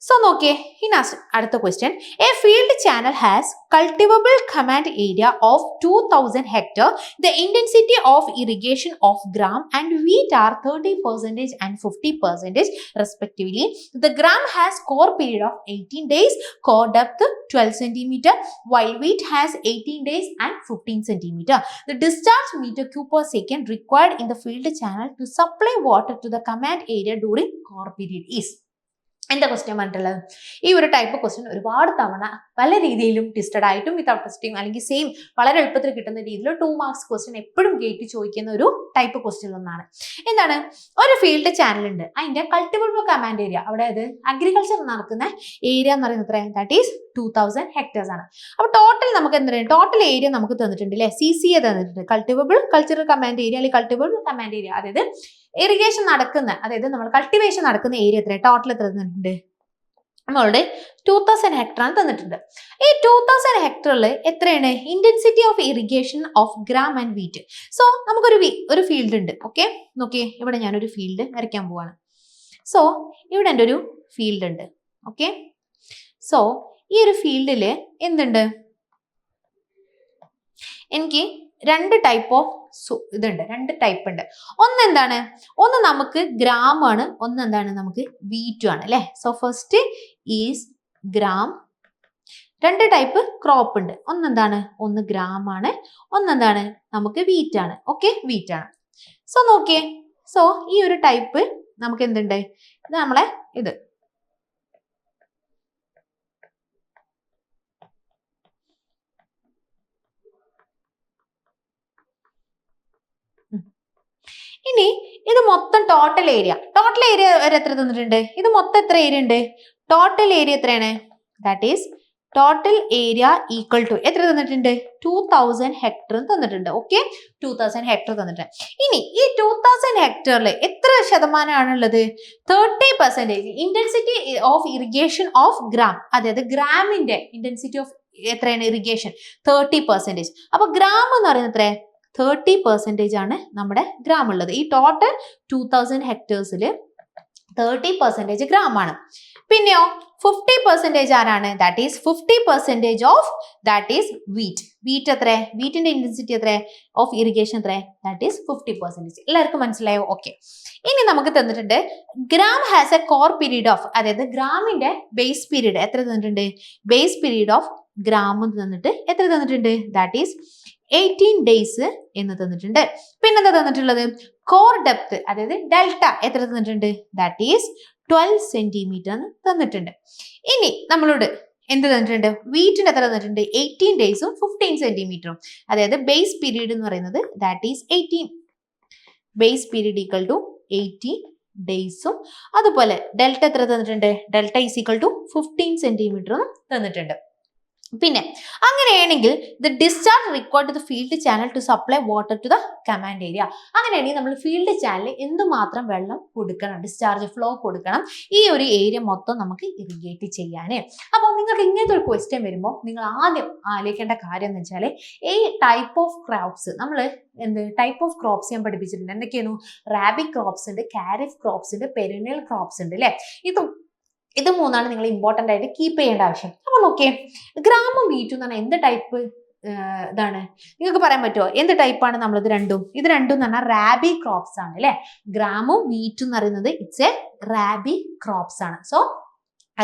So നോക്കിയേ, ഇനി അടുത്ത question. A field channel has cultivable command area of 2000 hectare. The intensity of irrigation of gram and wheat are 30% and 50% respectively. The gram has core period of 18 days, core depth 12 cm, while wheat has 18 days and 15 cm. The discharge meter cube per second required in the field channel to supply water to the command area during core period is. എന്താ ക്വസ്റ്റ്യൻ പറഞ്ഞിട്ടുള്ളത്? ഈ ഒരു ടൈപ്പ് ക്വസ്റ്റ്യൻ ഒരുപാട് തവണ പല രീതിയിലും ടെസ്റ്റഡ് ആയിട്ടും വിതൗട്ട് ടെസ്റ്റിംഗ് അല്ലെങ്കിൽ സെയിം വളരെ എളുപ്പത്തിൽ കിട്ടുന്ന രീതിയിൽ 2 മാർക്സ് ക്വസ്റ്റ്യൻ എപ്പോഴും ഗേറ്റ് ചോദിക്കുന്ന ഒരു ടൈപ്പ് ക്വസ്റ്റ്യൻ ഒന്നാണ്. എന്താണ്? ഒരു ഫീൽഡ് ചാനൽ ഉണ്ട്, അതിന്റെ കൾട്ടിവബിൾ കമാൻഡ് ഏരിയ, അവിടെ അത് അഗ്രികൾച്ചർ നടക്കുന്ന ഏരിയ എന്ന് പറയുന്നത് എത്രയാണ്? ദാറ്റ് ഈസ് 2000 hectares ആണ്. അപ്പോൾ ടോട്ടൽ നമുക്ക് എന്താണ്? ടോട്ടൽ ഏരിയ നമുക്ക് തന്നിട്ടുണ്ട് അല്ലെ? CCA തന്നിട്ടുണ്ട്, കൾട്ടിവബിൾ കൾച്ചറൽ കമാൻഡ് ഏരിയ അല്ലെങ്കിൽ കൾട്ടിവബിൾ കമാൻഡ് ഏരിയ. അതായത് ഇറിഗേഷൻ നടക്കുന്ന, അതായത് നമ്മൾ കൾട്ടിവേഷൻ നടക്കുന്ന ഏരിയ എത്ര? ടോട്ടൽ എത്ര തന്നിട്ടുണ്ട്? നമ്മളുടെ 2000 hectare ആണ് തന്നിട്ടുണ്ട്. ഈ 2000 hectareൽ എത്രയാണ് intensity of irrigation of gram and wheat? So നമുക്കൊരു ഫീൽഡ് ഉണ്ട്. ഓക്കെ, നോക്കിയേ, ഇവിടെ ഞാനൊരു ഫീൽഡ് വരയ്ക്കാൻ പോവാണ്. സോ ഇവിടെ എൻ്റെ ഒരു ഫീൽഡ് ഉണ്ട്. ഓക്കെ, സോ ഈ ഒരു ഫീൽഡിൽ എന്തുണ്ട്? എനിക്ക് രണ്ട് ടൈപ്പ് ഓഫ് ഇതുണ്ട്, രണ്ട് ടൈപ്പ് ഉണ്ട്. ഒന്ന് എന്താണ്? ഒന്ന് നമുക്ക് ഗ്രാം ആണ്, ഒന്ന് എന്താണ്? നമുക്ക് വീറ്റും ആണ് അല്ലെ? So first is gram. രണ്ട് ടൈപ്പ് ക്രോപ്പ് ഉണ്ട്. ഒന്നെന്താണ്? ഒന്ന് ഗ്രാം ആണ്, ഒന്നെന്താണ്? നമുക്ക് വീറ്റ് ആണ്. ഓക്കെ, വീറ്റ് ആണ്. സോ നോക്കിയേ, സോ ഈ ഒരു ടൈപ്പ് നമുക്ക് എന്തുണ്ട്? ഇത് നമ്മളെ ഇത് ഇനി ഇത് മൊത്തം ടോട്ടൽ ഏരിയ വരെ എത്ര തന്നിട്ടുണ്ട്? ഇത് മൊത്തം എത്ര ഏരിയ ഉണ്ട്? ടോട്ടൽ ഏരിയ എത്രയാണ്? That is total area equal to എത്ര തന്നിട്ടുണ്ട്? 2000 hectare തന്നിട്ടുണ്ട്. ഓക്കെ, 2000 hectare തന്നിട്ടുണ്ട്. ഇനി ഈ 2000 hectareൽ എത്ര ശതമാനമാണുള്ളത്? 30% intensity of irrigation of gram. അതായത് ഗ്രാമിന്റെ ഇന്റൻസിറ്റി ഓഫ് എത്രയാണ്? ഇറിഗേഷൻ 30%. അപ്പൊ ഗ്രാം എന്ന് പറയുന്നത് എത്ര? 30% ആണ് നമ്മുടെ ഗ്രാം ഉള്ളത്. ഈ ടോട്ടൽ 2000 hectaresൽ 30% ഗ്രാം ആണ്. പിന്നെയോ 50% ആരാണ്? That is 50% of that is wheat. Wheat എത്ര? വീറ്റിന്റെ ഇന്റൻസിറ്റി എത്ര ഓഫ് ഇറിഗേഷൻ എത്ര? That is 50%. എല്ലാവർക്കും മനസ്സിലായോ? ഓക്കെ, ഇനി നമുക്ക് തന്നിട്ടുണ്ട് gram has A core period of, അതായത് ഗ്രാമിന്റെ ബേസ് പീരീഡ് എത്ര തന്നിട്ടുണ്ട്? ബേസ് പീരീഡ് ഓഫ് ഗ്രാം തന്നിട്ട് എത്ര തന്നിട്ടുണ്ട്? ദാറ്റ് ഈസ് 18 days എന്ന് തന്നിട്ടുണ്ട്. പിന്നെന്താ തന്നിട്ടുള്ളത്? കോർ ഡെപ്ത്, അതായത് ഡെൽറ്റ എത്ര തന്നിട്ടുണ്ട്? ദാറ്റ് ഈസ് 12 cm തന്നിട്ടുണ്ട്. ഇനി നമ്മളോട് എന്ത് തന്നിട്ടുണ്ട്? വീറ്റിന് എത്ര തന്നിട്ടുണ്ട്? 18 days 15 cm. അതായത് ബേസ് പീരീഡ് എന്ന് പറയുന്നത് that is 18. Base period equal to 18 days. അതുപോലെ ഡെൽറ്റ എത്ര തന്നിട്ടുണ്ട്? Delta is equal to 15 cm തന്നിട്ടുണ്ട്. പിന്നെ അങ്ങനെയാണെങ്കിൽ the discharge required the field channel to supply water to the command area. അങ്ങനെയാണെങ്കിൽ നമ്മൾ ഫീൽഡ് ചാനലിൽ എന്തുമാത്രം വെള്ളം കൊടുക്കണം, ഡിസ്ചാർജ് ഫ്ലോ കൊടുക്കണം ഈ ഒരു ഏരിയ മൊത്തം നമുക്ക് ഇറിഗേറ്റ് ചെയ്യാന്. അപ്പോൾ നിങ്ങൾക്ക് ഇങ്ങനത്തെ ഒരു ക്വസ്റ്റ്യൻ വരുമ്പോൾ നിങ്ങൾ ആദ്യം ആലോചിക്കേണ്ട കാര്യം എന്ന് വെച്ചാൽ ഈ ടൈപ്പ് ഓഫ് ക്രോപ്സ്, നമ്മൾ ടൈപ്പ് ഓഫ് ക്രോപ്സ് ഞാൻ പഠിപ്പിച്ചിട്ടുണ്ട്. എന്തൊക്കെയായിരുന്നു? റാബി ക്രോപ്സ് ഉണ്ട്, കാരിഫ് ക്രോപ്സ് ഉണ്ട്, പെരിനിയൽ ക്രോപ്സ് ഉണ്ട് അല്ലെ? ഇത് മൂന്നാണ് നിങ്ങൾ ഇമ്പോർട്ടൻ്റ് ആയിട്ട് കീപ്പ് ചെയ്യേണ്ട ആവശ്യം. അപ്പോൾ നോക്കിയേ, ഗ്രാമും വീറ്റും എന്ന് പറഞ്ഞാൽ എന്ത് ടൈപ്പ് ഇതാണ്? നിങ്ങൾക്ക് പറയാൻ പറ്റുമോ എന്ത് ടൈപ്പാണ്? ഇത് രണ്ടും എന്ന് പറഞ്ഞാൽ റാബി ക്രോപ്സ് ആണ് അല്ലെ? ഗ്രാമും വീറ്റും എന്ന് പറയുന്നത് ഇറ്റ്സ് എ റാബി ക്രോപ്സ് ആണ്. സോ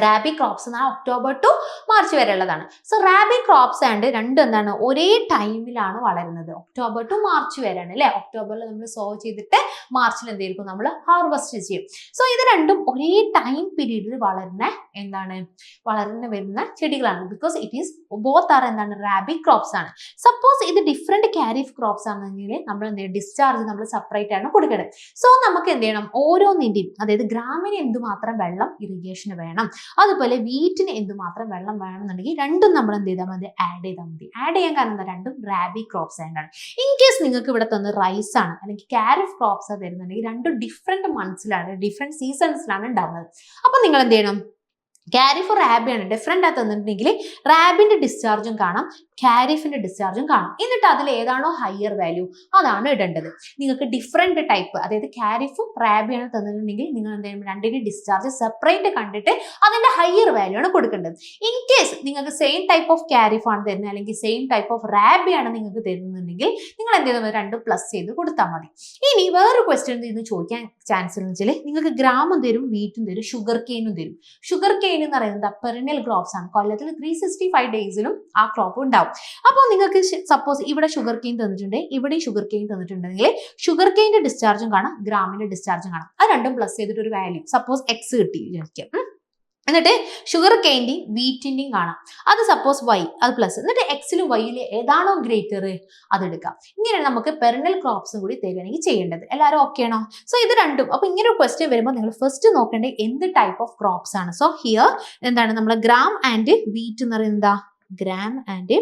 റാബി ക്രോപ്സ് എന്നാൽ ഒക്ടോബർ ടു മാർച്ച് വരെ ഉള്ളതാണ്. സോ റാബി ക്രോപ്സ് ആൻഡ് രണ്ടും എന്താണ് ഒരേ ടൈമിലാണ് വളരുന്നത്. ഒക്ടോബർ ടു മാർച്ച് വരെയാണ് അല്ലെ. ഒക്ടോബറിൽ നമ്മൾ സോ ചെയ്തിട്ട് മാർച്ചിൽ എന്തായിരിക്കും നമ്മൾ ഹാർവെസ്റ്റ് ചെയ്യും. സോ ഇത് രണ്ടും ഒരേ ടൈം പീരീഡിൽ വളർന്നു വരുന്ന ചെടികളാണ്. Because it is both are എന്താണ് റാബി ക്രോപ്സ് ആണ്. സപ്പോസ് ഇത് ഡിഫറെന്റ് കാരിഫ് ക്രോപ്സ് ആണെങ്കിൽ നമ്മൾ എന്ത് ചെയ്യും, ഡിസ്ചാർജ് നമ്മൾ സെപ്പറേറ്റ് ആണ് കൊടുക്കുന്നത്. സോ നമുക്ക് എന്ത് ചെയ്യണം, ഓരോന്നിന്റെയും അതായത് ഗ്രാമിന് എന്തുമാത്രം വെള്ളം ഇറിഗേഷന് വേണം, അതുപോലെ വീറ്റിന് എന്തുമാത്രം വെള്ളം വേണമെന്നുണ്ടെങ്കിൽ രണ്ടും നമ്മൾ എന്ത് ചെയ്താൽ മതി, ആഡ് ചെയ്താൽ മതി. ആഡ് ചെയ്യാൻ കാരണം എന്താ, രണ്ടും റാബി ക്രോപ്സ് ആയിട്ടാണ്. ഇൻ കേസ് നിങ്ങൾക്ക് ഇവിടെ തന്ന റൈസ് ആണ് അല്ലെങ്കിൽ കാരിഫ് ക്രോപ്സ് തരുന്നുണ്ടെങ്കിൽ രണ്ടും ഡിഫറെന്റ് മന്ത്സിലാണ്, ഡിഫറെന്റ് സീസൺസിലാണ് ഉണ്ടാവുന്നത്. അപ്പൊ നിങ്ങൾ എന്ത് ചെയ്യണം, കാരിഫ് റാബിയാണ് ഡിഫറെന്റ് ആയി തന്നിട്ടുണ്ടെങ്കിൽ റാബിന്റെ ഡിസ്ചാർജും കാണാം, കാരിഫിന്റെ ഡിസ്ചാർജും കാണാം. എന്നിട്ട് അതിൽ ഏതാണോ ഹയർ വാല്യൂ അതാണ് ഇടേണ്ടത്. നിങ്ങൾക്ക് ഡിഫറെന്റ് ടൈപ്പ് അതായത് കാരിഫും റാബിയാണ് തന്നിട്ടുണ്ടെങ്കിൽ നിങ്ങൾ എന്ത് ചെയ്യണം, രണ്ടിന്റെ ഡിസ്ചാർജ് സെപ്പറേറ്റ് കണ്ടിട്ട് അതിന്റെ ഹയർ വാല്യൂ ആണ് കൊടുക്കേണ്ടത്. ഇൻ കേസ് നിങ്ങൾക്ക് സെയിം ടൈപ്പ് ഓഫ് കാരിഫ് ആണ് തരുന്നത് അല്ലെങ്കിൽ സെയിം ടൈപ്പ് ഓഫ് റാബി ആണ് നിങ്ങൾക്ക് തരുന്നുണ്ടെങ്കിൽ നിങ്ങൾ എന്ത് ചെയ്താൽ രണ്ടും പ്ലസ് ചെയ്ത് കൊടുത്താൽ മതി. ഇനി വേറൊരു ക്വസ്റ്റ്യൻ ഇന്ന് ചോദിക്കാൻ ചാൻസ് എന്ന് വെച്ചാൽ നിങ്ങൾക്ക് ഗ്രാമും തരും, വീറ്റും തരും, ഷുഗർ കെയിനും തരും. ഷുഗർ കെയിൻ എന്ന് പറയുന്നത് പെറിനിയൽ ക്രോപ്സ് ആണ്. കൊല്ലത്തിൽ 365 ഡേയ്സിലും ആ ക്രോപ്പ് ഉണ്ടാവും. അപ്പോൾ നിങ്ങൾക്ക് സപ്പോസ് ഇവിടെ ഷുഗർ കെയിൻ തന്നിട്ടുണ്ട്, ഇവിടെ ഷുഗർ കെയിൻ തന്നിട്ടുണ്ടെങ്കിൽ ഷുഗർ കെയിന്റെ ഡിസ്ചാർജും കാണാം, ഗ്രാമിന്റെ ഡിസ്ചാർജും കാണാം. അത് രണ്ടും പ്ലസ് ചെയ്തിട്ട് ഒരു വാല്യൂ സപ്പോസ് എക്സ് കിട്ടി വിചാരിക്കാം. എന്നിട്ട് ഷുഗർ കെയിന്റെയും വീറ്റിന്റെയും കാണാം, അത് സപ്പോസ് വൈ, അത് പ്ലസ്. എന്നിട്ട് എക്സിലും വൈയിലും ഏതാണോ ഗ്രേറ്റർ അതെടുക്കാം. ഇങ്ങനെ നമുക്ക് പെറിനൽ ക്രോപ്സും കൂടി തരികയാണെങ്കിൽ ചെയ്യേണ്ടത്. എല്ലാവരും ഓക്കെ ആണോ? സോ ഇത് രണ്ടും. അപ്പൊ ഇങ്ങനെ ഒരു ക്വസ്റ്റ്യൻ വരുമ്പോൾ നിങ്ങൾ ഫസ്റ്റ് നോക്കേണ്ടത് എന്ത് ടൈപ്പ് ഓഫ് ക്രോപ്സ് ആണ്. സോ ഹിയർ എന്താണ് നമ്മൾ ഗ്രാം ആൻഡ് വീറ്റ് എന്ന് പറയുന്നത്, എന്താ, gram and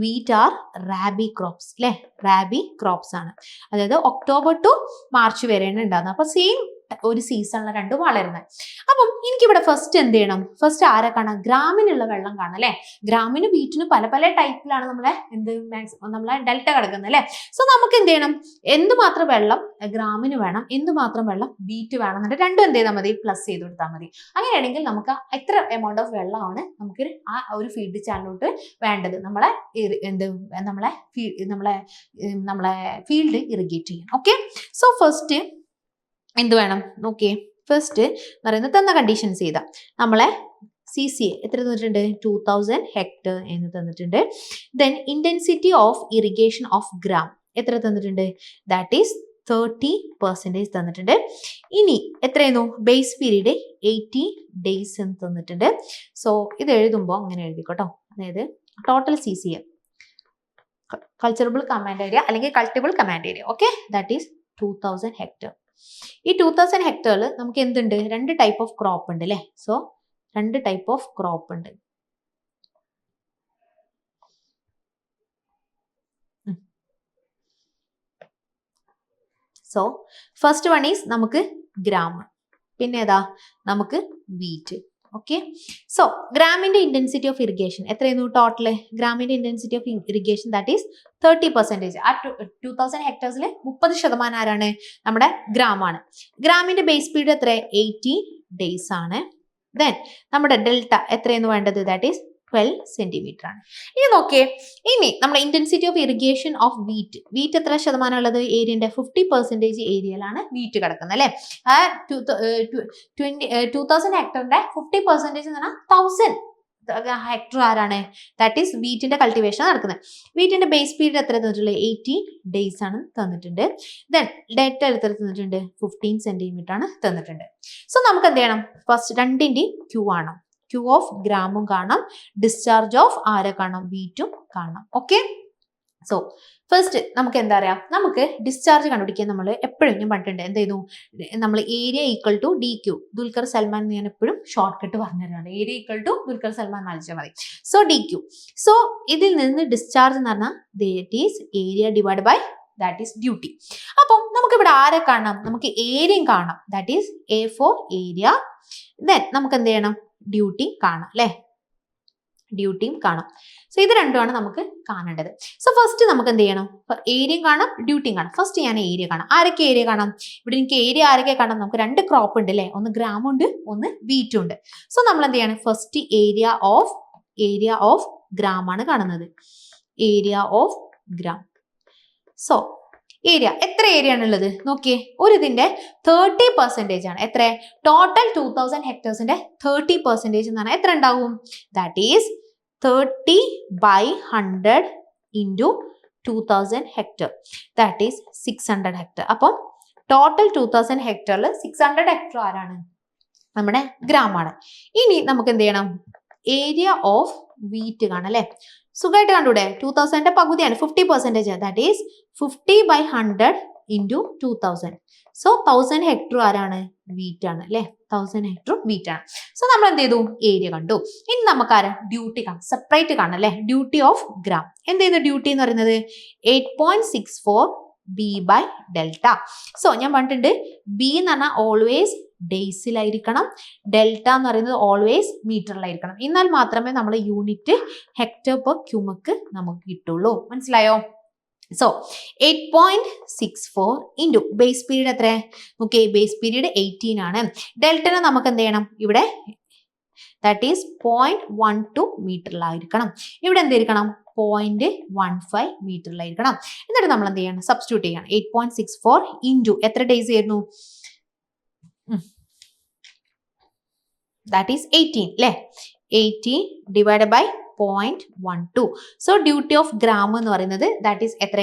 wheat are rabi crops അല്ലെ. റാബി ക്രോപ്സ് ആണ്, അതായത് ഒക്ടോബർ ടു മാർച്ച് വരെയാണ് ഉണ്ടാകുന്നത്. അപ്പൊ സെയിം ഒരു സീസണിലെ രണ്ടും വളരുന്നത്. അപ്പം എനിക്കിവിടെ ഫസ്റ്റ് എന്ത് ചെയ്യണം, ഫസ്റ്റ് ആരെ കാണാം, ഗ്രാമിനുള്ള വെള്ളം കാണാം അല്ലെ. ഗ്രാമിനും വീറ്റിനും പല പല ടൈപ്പിലാണ് നമ്മളെ ഡെൽറ്റ കിടക്കുന്നത് അല്ലെ. സോ നമുക്ക് എന്ത് ചെയ്യണം, എന്തുമാത്രം വെള്ളം ഗ്രാമിന് വേണം, എന്തുമാത്രം വെള്ളം വീറ്റ് വേണം എന്നിട്ട് രണ്ടും എന്ത് ചെയ്താൽ മതി, പ്ലസ് ചെയ്ത് കൊടുത്താൽ മതി. അങ്ങനെയാണെങ്കിൽ നമുക്ക് എത്ര എമൗണ്ട് ഓഫ് വെള്ളമാണ് നമുക്ക് ആ ഒരു ഫീൽഡ് ചാനലോട്ട് വേണ്ടത്, നമ്മളെ ഫീൽഡ് ഇറിഗേറ്റ് ചെയ്യാൻ. ഓക്കെ, സോ ഫസ്റ്റ് എന്ത് വേണം നോക്കിയേ. ഫസ്റ്റ് എന്ന് പറയുന്നത് തന്ന കണ്ടീഷൻസ് ചെയ്താൽ നമ്മളെ CCA എത്ര തന്നിട്ടുണ്ട്, 2000 ഹെക്ടർ എന്ന് തന്നിട്ടുണ്ട്. Then intensity of irrigation of gram എത്ര തന്നിട്ടുണ്ട്, ദാറ്റ് ഈസ് 30% തന്നിട്ടുണ്ട്. ഇനി എത്രയായിരുന്നു, ബേസ് പീരീഡ് 80 days എന്ന് തന്നിട്ടുണ്ട്. സോ ഇത് എഴുതുമ്പോൾ അങ്ങനെ എഴുതിക്കോട്ടോ, അതായത് total CCA culturable command area അല്ലെങ്കിൽ cultivable command area. Okay, that is 2000 hectare. ഈ 2000 ഹെക്ടറിൽ നമുക്ക് എന്തുണ്ട്, രണ്ട് ടൈപ്പ് ഓഫ് ക്രോപ്പ് ഉണ്ട് അല്ലേ. സോ രണ്ട് ടൈപ്പ് ഓഫ് ക്രോപ്പ് ഉണ്ട്. സോ ഫസ്റ്റ് വൺ ഈസ് നമുക്ക് ഗ്രാം, പിന്നെ ഏതാ നമുക്ക് വീറ്റ്. ഓക്കെ, സോ ഗ്രാമിന്റെ ഇന്റൻസിറ്റി ഓഫ് ഇറിഗേഷൻ എത്രയായിരുന്നു ടോട്ടല്, ഗ്രാമിന്റെ intensity of irrigation that is 30%. ആ 2000 ഹെക്ടേഴ്സിൽ 30% ആരാണ്, നമ്മുടെ ഗ്രാമാണ്. ഗ്രാമിന്റെ ബേസ് പീരീഡ് എത്ര, 80 days ആണ്. ദെൻ നമ്മുടെ ഡെൽറ്റ എത്രയെന്ന് വേണ്ടത്, ദാറ്റ് ഈസ് 12 centimeter ആണ്. ഇനി നോക്കിയേ, ഇനി നമ്മുടെ intensity of irrigation of wheat എത്ര ശതമാനം ഉള്ളത്, ഏരിയന്റെ 50% ഏരിയയിലാണ് വീറ്റ് കിടക്കുന്നത് അല്ലെ. 2000 ഹെക്ടറിന്റെ 50% എന്ന് പറഞ്ഞാൽ 1000 ഹെക്ടർ ആരാണ്, ദാറ്റ് ഈസ് വീറ്റിന്റെ കൾട്ടിവേഷൻ നടക്കുന്നത്. വീറ്റിന്റെ ബേസ് പീരീഡ് എത്ര തന്നിട്ടുള്ളത്, 80 days ആണ് തന്നിട്ടുണ്ട്. ദെൻ ഡെൽറ്റ എത്ര തന്നിട്ടുണ്ട്, 15 centimeter ആണ് തന്നിട്ടുണ്ട്. സോ നമുക്ക് എന്ത് ചെയ്യണം, ഫസ്റ്റ് രണ്ടിന്റെ ക്യൂ ആണ്, ക്യൂ ഓഫ് ഗ്രാമും കാണാം, ഡിസ്ചാർജ് ഓഫ് ആരെ കാണാം, വീറ്റും കാണാം. ഓക്കെ, സോ ഫസ്റ്റ് നമുക്ക് എന്താ പറയാ, നമുക്ക് ഡിസ്ചാർജ് കണ്ടുപിടിക്കാൻ നമ്മൾ എപ്പോഴും ഞാൻ പറഞ്ഞിട്ടുണ്ട്, എന്ത് ചെയ്യുന്നു, നമ്മൾ area equal to DQ, Dulquer Salmaan ഞാൻ എപ്പോഴും ഷോർട്ട് കട്ട് പറഞ്ഞു തരുന്നുണ്ട്. Area equal to Dulquer Salmaan വായിച്ചാൽ മതി. So DQ. സോ ഇതിൽ നിന്ന് ഡിസ്ചാർജ് എന്ന് പറഞ്ഞാൽ that is area divide by that is duty. അപ്പം നമുക്ക് ഇവിടെ ആരെ കാണാം, നമുക്ക് ഏരിയയും കാണാം, that is A four area. Then നമുക്ക് എന്ത് ചെയ്യണം, ഡ്യൂട്ടി കാണാം അല്ലെ, ഡ്യൂട്ടിയും കാണാം. സോ ഇത് രണ്ടുമാണ് നമുക്ക് കാണേണ്ടത്. സോ ഫസ്റ്റ് നമുക്ക് എന്ത് ചെയ്യണം, ഏരിയയും കാണാം, ഡ്യൂട്ടിയും കാണാം. ഫസ്റ്റ് ഞാൻ ഏരിയ കാണാം. ആരൊക്കെ ഏരിയ കാണാം, ഇവിടെ എനിക്ക് ഏരിയ ആരൊക്കെ കാണാം, നമുക്ക് രണ്ട് ക്രോപ്പ് ഉണ്ട് അല്ലെ, ഒന്ന് ഗ്രാം ഉണ്ട്, ഒന്ന് വീറ്റും ഉണ്ട്. സോ നമ്മൾ എന്ത് ചെയ്യണം, ഫസ്റ്റ് ഏരിയ ഓഫ് ഗ്രാം ആണ് കാണുന്നത്, area of gram. So area എത്ര ഏരിയ ആണുള്ളത് നോക്കിയേ, ഒരു ഇതിന്റെ 30% ആണ്. എത്ര? ടോട്ടൽ 2000 ഹെക്ടേഴ്സിന്റെ 30% എന്ന് പറഞ്ഞാൽ എത്ര ഉണ്ടാവും? That is 30/100 into 2000 hectare, that is 600 hectare. അപ്പം ടോട്ടൽ 2000 ഹെക്ടറിൽ 600 ഹെക്ടർ ആരാണ്? നമ്മുടെ ഗ്രാമാണ്. ഇനി നമുക്ക് എന്ത് ചെയ്യണം? ഏരിയ ഓഫ് വീറ്റ് കാണാം അല്ലെ. സുഖമായിട്ട് കണ്ടൂടെ? 2000 പകുതിയാണ്, 50%. That is 50/100 into 2000. So 1000 hectare ആരാണ്? വീറ്റ് ആണ് അല്ലെ. 1000 ഹെക്ടർ വീറ്റ് ആണ്. സോ നമ്മൾ എന്ത് ചെയ്തു? ഏരിയ കണ്ടു. ഇനി നമുക്ക് ആരാ? ഡ്യൂട്ടി കാണാം, സെപ്പറേറ്റ് കാണാം അല്ലെ. Duty of gram. എന്ത് ചെയ്യുന്നു? ഡ്യൂട്ടി എന്ന് പറയുന്നത് 8.64 B/delta. സോ ഞാൻ പറഞ്ഞിട്ടുണ്ട്, ബി എന്ന് പറഞ്ഞാൽ ഓൾവേസ് ഡേയ്സിലായിരിക്കണം, ഡെൽറ്റ എന്ന് പറയുന്നത് ഓൾവേസ് മീറ്ററിലായിരിക്കണം. എന്നാൽ മാത്രമേ നമ്മൾ യൂണിറ്റ് ഹെക്ടർ പെർ ക്യൂബിക് നമുക്ക് കിട്ടുള്ളൂ. മനസ്സിലായോ? സോ 8.64 ഇൻറ്റു ബേസ് പീരീഡ് എത്ര? ഓക്കെ, ബേസ് പീരീഡ് 18 ആണ്. ഡെൽറ്റനെ നമുക്ക് എന്ത് ചെയ്യണം? ഇവിടെ ദാറ്റ് ഈസ് 0.12 മീറ്ററിലായിരിക്കണം. ഇവിടെ എന്തായിരിക്കണം? 0.15 മീറ്ററിലായിരിക്കണം. എന്നിട്ട് നമ്മൾ എന്ത് ചെയ്യണം? സബ്സ്റ്റിറ്റ്യൂട്ട് ചെയ്യണം. 8.64 ഇൻറ്റു എത്ര ഡേയ്സ് ആയിരുന്നു? ദാറ്റ് ഈസ് 18 അല്ലേ. 18 divide by 0.12. So duty of gram എന്ന് പറയുന്നത് ദാറ്റ് ഈസ് എത്ര?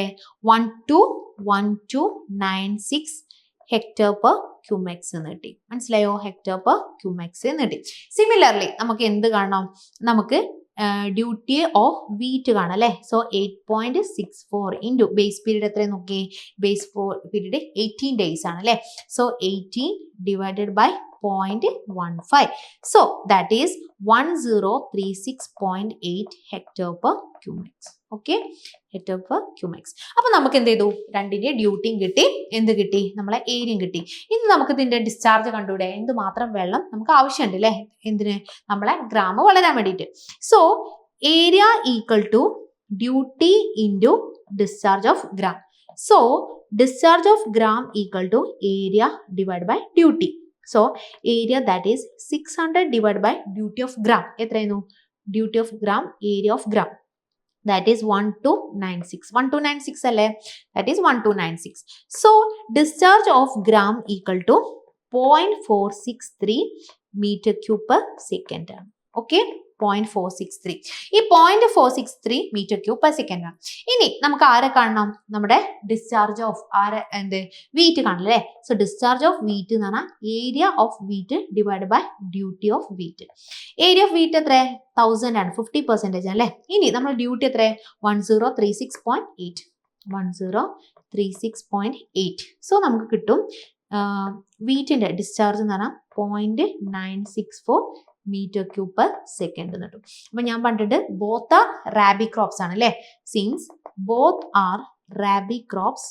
121296 ഹെക്ടർ പെർ ക്യൂമെക്സ് എന്ന് കിട്ടി. മനസ്സിലായോ? ഹെക്ടർ പെർ ക്യൂമെക്സ് എന്ന് കിട്ടി. സിമിലർലി നമുക്ക് എന്ത് കാണണം? നമുക്ക് ഡ്യൂട്ടി ഓഫ് വീറ്റ് കാണാം അല്ലേ. സോ 8.64 ഇൻറ്റു ബേസ് പീരീഡ് എത്ര നോക്കിയേ? ബേസ് പീരീഡ് 18 ഡേയ്സ് ആണ് അല്ലേ. So 18 divided by 0.15. So that is 1036.8 hectare per cumex. Okay, hectare per cumex. അപ്പൊ നമുക്ക് എന്ത് ചെയ്തു? രണ്ടിന്റെ ഡ്യൂട്ടിയും കിട്ടി, എന്ത് കിട്ടി? നമ്മളെ ഏരിയയും കിട്ടി. ഇനി നമുക്ക് ഇതിന്റെ ഡിസ്ചാർജ് കണ്ടൂടെ? എന്തുമാത്രം വെള്ളം നമുക്ക് ആവശ്യമുണ്ട് അല്ലേ? എന്തിന്? നമ്മളെ ഗ്രാം വളരാൻ വേണ്ടിയിട്ട്. So area equal to duty into discharge of gram. So discharge of gram equal to area divide by duty. So area that is 600 divided by duty of gram. എത്രയായിരുന്നു? Duty of gram, area of gram. That is 1296. 1296 അല്ലേ? That is 1296. So discharge of gram equal to 0.463 meter cube per second. Okay. 0.463. ഈ 0.463 മീറ്റർ ക്യൂബ് പെർ സെക്കൻഡ് ആണ്. ഇനി നമുക്ക് ആരെ കാണണം? നമ്മുടെ ഡിസ്ചാർജ് ഓഫ് വീറ്റ് കാണല്ലേ. സോ ഡിസ്ചാർജ് ഓഫ് വീറ്റ് എന്ന് പറഞ്ഞാൽ area of wheat divide by duty of wheat. Area of wheat എത്ര? 1000 ആണ്, 50% അല്ലേ. ഇനി നമ്മുടെ ഡ്യൂട്ടി എത്ര? 1036.8. 1036.8. സോ നമുക്ക് കിട്ടും വീറ്റിന്റെ ഡിസ്ചാർജ് എന്ന് പറഞ്ഞാൽ 0.964 മീറ്റർ ക്യൂബ് പെർ സെക്കൻഡ് എന്ന് കിട്ടും. അപ്പൊ ഞാൻ പറഞ്ഞിട്ട് ബോത്ത് ആർ റാബി ക്രോപ്സ് ആണ് അല്ലെ. Since both are rabi crops,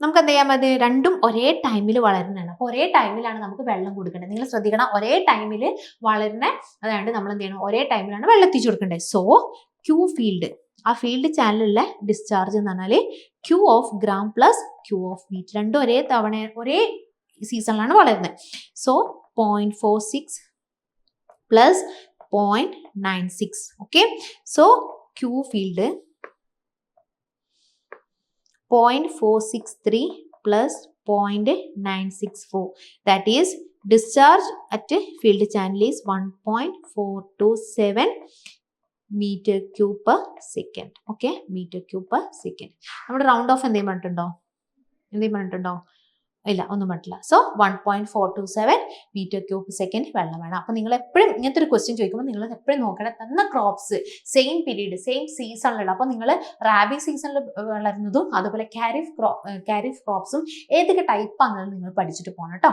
നമുക്ക് എന്ത് ചെയ്യാൻ മതി? രണ്ടും ഒരേ ടൈമിൽ വളരുന്നതാണ്. അപ്പൊ ഒരേ ടൈമിലാണ് നമുക്ക് വെള്ളം കൊടുക്കേണ്ടത്. നിങ്ങൾ ശ്രദ്ധിക്കണം, ഒരേ ടൈമിൽ വളരുന്ന, അതായത് നമ്മൾ എന്ത് ചെയ്യണം? ഒരേ ടൈമിലാണ് വെള്ളം എത്തിച്ചു കൊടുക്കേണ്ടത്. സോ ക്യൂ ഫീൽഡ്, ആ ഫീൽഡ് ചാനലിലുള്ള ഡിസ്ചാർജ് എന്ന് പറഞ്ഞാൽ Q of gram plus Q of wheat, രണ്ടും ഒരേ തവണ ഒരേ സീസണിലാണ് വളരുന്നത്. So 0.46 plus 0.96. Okay, so Q field 0.463 plus 0.964, that is discharge at field channel is 1.427 meter cube per second. Okay, meter cube per second. നമ്മുടെ റൗണ്ട് ഓഫ് എന്തെങ്കിലും പറഞ്ഞിട്ടുണ്ടോ? ഇല്ല, ഒന്നും പറ്റില്ല. സോ 1.427 മീറ്റർ ക്യൂബ് സെക്കൻഡ് വെള്ളം വേണം. അപ്പൊ നിങ്ങൾ എപ്പോഴും ഇങ്ങനത്തെ ഒരു ക്വസ്റ്റ്യൻ ചോദിക്കുമ്പോൾ നിങ്ങൾ എപ്പോഴും നോക്കണം തന്ന ക്രോപ്സ് സെയിം പീരീഡ് സെയിം സീസണിലുള്ള. അപ്പൊ നിങ്ങൾ റാബി സീസണിൽ വളരുന്നതും അതുപോലെ കാരിഫ് ക്രോപ്സും ഏതൊക്കെ ടൈപ്പ് ആണെന്ന് നിങ്ങൾ പഠിച്ചിട്ട് പോകണം കേട്ടോ.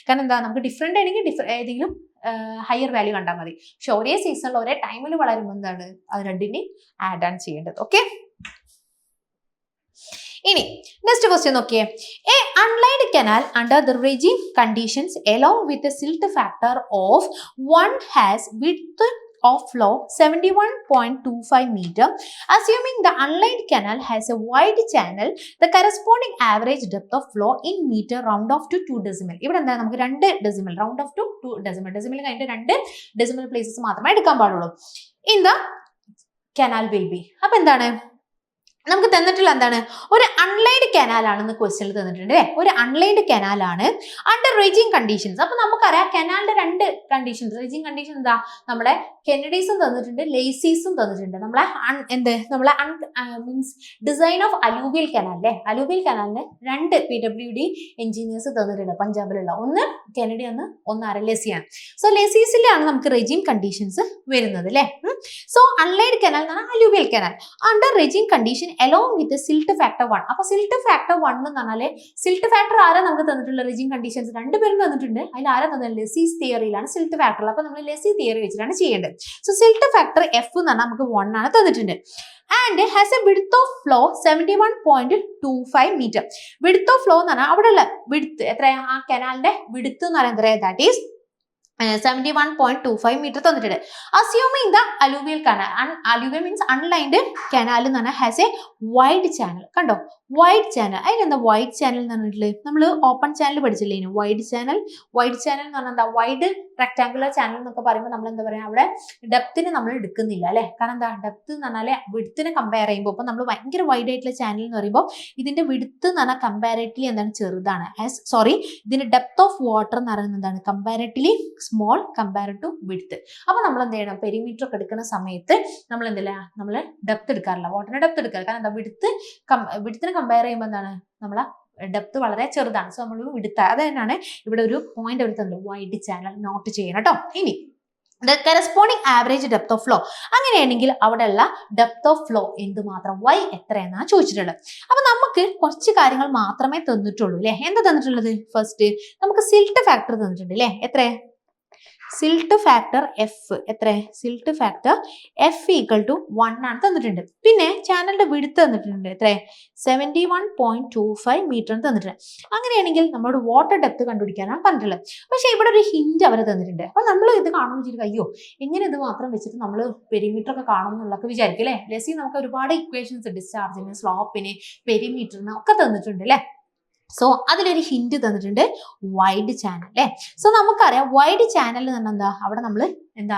കാരണം എന്താ, നമുക്ക് ഡിഫറെന്റ് ആണെങ്കിൽ ഏതെങ്കിലും ഹയർ വാല്യൂ കണ്ടാൽ മതി. പക്ഷെ ഒരേ സീസണിൽ ഒരേ ടൈമിൽ വളരുമ്പോൾ എന്താണ് അത് രണ്ടിനെയും ആഡ് ആണ് ചെയ്യേണ്ടത്. ഓക്കെ, ഇനി നെക്സ്റ്റ് ക്വസ്റ്റ്യൻ നോക്കിയേ. A unlined canal under the regime conditions along with a silt factor of 1 has width of flow 71.25 meter. Assuming the unlined canal has a wide channel, the corresponding average depth of flow in meter round off to 2 decimal. ഇവിടെ എന്താ, നമുക്ക് 2 decimal round off to 2 decimal. decimal കഴിഞ്ഞിട്ട് 2 decimal places മാത്രമേ എടുക്കാൻ പാടുള്ളൂ. In the canal will be. അപ്പൊ എന്താണ് നമുക്ക് തന്നിട്ടുള്ള എന്താണ്, ഒരു അൺലൈൻഡ് കനാലാണെന്ന് ക്വസ്റ്റ്യനിൽ തന്നിട്ടുണ്ട് അല്ലേ. ഒരു അൺലൈൻഡ് കനാലാണ് അണ്ടർ റേജിങ് കണ്ടീഷൻസ്. അപ്പൊ നമുക്കറിയാം കനാലിന്റെ രണ്ട് കണ്ടീഷൻസ്. റേജിങ് കണ്ടീഷൻ എന്താ, നമ്മുടെ കെനഡീസും തന്നിട്ടുണ്ട്, ലേസീസും തന്നിട്ടുണ്ട്. നമ്മളെ means design of alluvial canal അല്ലേ. അലൂവിയൽ കനാലിന് രണ്ട് PWD എഞ്ചിനീയേഴ്സ് തന്നിട്ടുണ്ട് പഞ്ചാബിലുള്ള, ഒന്ന് കെനഡി ഒന്ന് ആരെ ലെസിയാണ്. സോ ലെസീസിലാണ് നമുക്ക് റേജിങ് കണ്ടീഷൻസ് വരുന്നത് അല്ലേ. സോ അൺലൈൻഡ് കനാൽ എന്ന് പറഞ്ഞാൽ alluvial canal under regime condition along with the silt factor 1. അപ്പൊ silt factor 1 എന്ന് പറഞ്ഞാല് silt factor ആരാ നമുക്ക് തന്നിട്ടുള്ള റേജിങ് കണ്ടീഷൻസ് രണ്ടുപേരും തന്നിട്ടുണ്ട്. അതിൽ ആരാ തന്നത്, ലെസീസ് തിയറിയിലാണ് silt factor. അപ്പൊ നമ്മൾ ലെസി തിയറി വെച്ചിട്ടാണ് ചെയ്യേണ്ടത്. സോ silt factor F എന്ന് പറഞ്ഞാൽ നമുക്ക് 1 ആണ് തന്നിട്ടുണ്ട്. And has a width of flow 71.25 metre. Width of flow എന്ന് പറഞ്ഞാൽ അവിടെയുള്ള വിഡ്ത്ത് എത്രയാ, ആ കനാലിന്റെ വിഡ്ത്ത് എന്ന് പറയുന്നത് എത്രയാ, ദാറ്റ് ഈസ് 71.25 മീറ്റർ തന്നിട്ടുണ്ട്. Assuming the alluvial canal, alluvial means unlined canal എന്ന് പറഞ്ഞാൽ ഹാസ് എ വൈഡ് ചാനൽ. കണ്ടോ, വൈഡ് ചാനൽ. അതിനെന്താ വൈഡ് ചാനൽ എന്ന് പറഞ്ഞിട്ടുള്ളത്, നമ്മൾ ഓപ്പൺ ചാനൽ പഠിച്ചില്ലേ, വൈഡ് ചാനൽ. വൈഡ് ചാനൽ എന്ന് പറഞ്ഞാൽ എന്താ, വൈഡ് റെക്ടാങ്കുലർ ചാനൽ എന്നൊക്കെ പറയുമ്പോൾ നമ്മൾ എന്താ പറയുക, അവിടെ ഡെപ്തിന് നമ്മൾ എടുക്കുന്നില്ല അല്ലെ. കാരണം എന്താ, ഡെപ്ത് എന്ന് പറഞ്ഞാൽ വിഡ്ത്തിനെ കമ്പയർ ചെയ്യുമ്പോൾ, ഇപ്പൊ നമ്മൾ ഭയങ്കര വൈഡ് ആയിട്ടുള്ള ചാനൽ എന്ന് പറയുമ്പോൾ ഇതിന്റെ വിഡ്ത്ത് എന്ന് പറഞ്ഞാൽ കമ്പാരറ്റീവ്ലി എന്താണ്, ചെറുതാണ്. ഇതിന്റെ ഡെപ്ത് ഓഫ് വാട്ടർ എന്ന് പറയുന്നത് എന്താണ്, comparatively small compare to width. അപ്പൊ നമ്മൾ എന്ത് ചെയ്യണം, പെരിമീറ്റർ ഒക്കെ എടുക്കുന്ന സമയത്ത് നമ്മൾ എന്തില്ല, നമ്മൾ ഡെപ്ത് എടുക്കാറില്ല, വാട്ടറിന്റെ ഡെപ്ത് എടുക്കാറില്ല. കാരണം എന്താ, വിഡ്ത്തിനെ കമ്പയർ ചെയ്യുമ്പോൾ എന്താണ്, നമ്മളെ ഡെപ്ത് വളരെ ചെറുതാണ്. സോ നമ്മൾ വിഡ്ത്ത്, അത് തന്നെയാണ് ഇവിടെ ഒരു പോയിന്റ് അവർ തന്നത്, വൈഡ് ചാനൽ നോട്ട് ചെയ്യണം കേട്ടോ. ഇനി the corresponding average depth of flow, അങ്ങനെയാണെങ്കിൽ അവിടെയുള്ള ഡെപ്ത് ഓഫ് ഫ്ലോ എന്തുമാത്രം, y എത്രയെന്നാണ് ചോദിച്ചിട്ടുള്ളത്. അപ്പൊ നമുക്ക് കുറച്ച് കാര്യങ്ങൾ മാത്രമേ തന്നിട്ടുള്ളൂ അല്ലെ. എന്താ തന്നിട്ടുള്ളത്, ഫസ്റ്റ് നമുക്ക് സിൽട്ട് ഫാക്ടർ തന്നിട്ടുണ്ട് അല്ലെ. എത്ര, സിൽട്ട് ഫാക്ടർ എഫ് എത്ര, സിൽട്ട് ഫാക്ടർ F = 1 ആണ് തന്നിട്ടുണ്ട്. പിന്നെ ചാനലിന്റെ വിഡ്ത്ത് തന്നിട്ടുണ്ട് എത്ര, 71.25 മീറ്റർ തന്നിട്ടുണ്ട്. അങ്ങനെയാണെങ്കിൽ നമ്മളോട് വാട്ടർ ഡെപ്ത് കണ്ടുപിടിക്കാനാണ് പറഞ്ഞിട്ടുള്ളത്. പക്ഷെ ഇവിടെ ഒരു ഹിന്റ് അവർ തന്നിട്ടുണ്ട്. അപ്പൊ നമ്മൾ ഇത് കാണുമ്പോൾ വിചാരിക്കും, അയ്യോ എങ്ങനെ ഇത് മാത്രം വെച്ചിട്ട് നമ്മൾ പെരിമീറ്റർ ഒക്കെ കാണും എന്നുള്ളതൊക്കെ വിചാരിക്കും അല്ലെ. ലെസി നമുക്ക് ഒരുപാട് ഇക്വേഷൻസ് ഡിസ്ചാർജിന്, സ്ലോപ്പിന്, പെരിമീറ്ററിന് ഒക്കെ തന്നിട്ടുണ്ട് അല്ലെ. സോ അതിലൊരു ഹിന്റ് തന്നിട്ടുണ്ട്, വൈഡ് ചാനൽ അല്ലെ. സോ നമുക്കറിയാം വൈഡ് ചാനൽ എന്ന് പറഞ്ഞാൽ എന്താ, അവിടെ നമ്മൾ എന്താ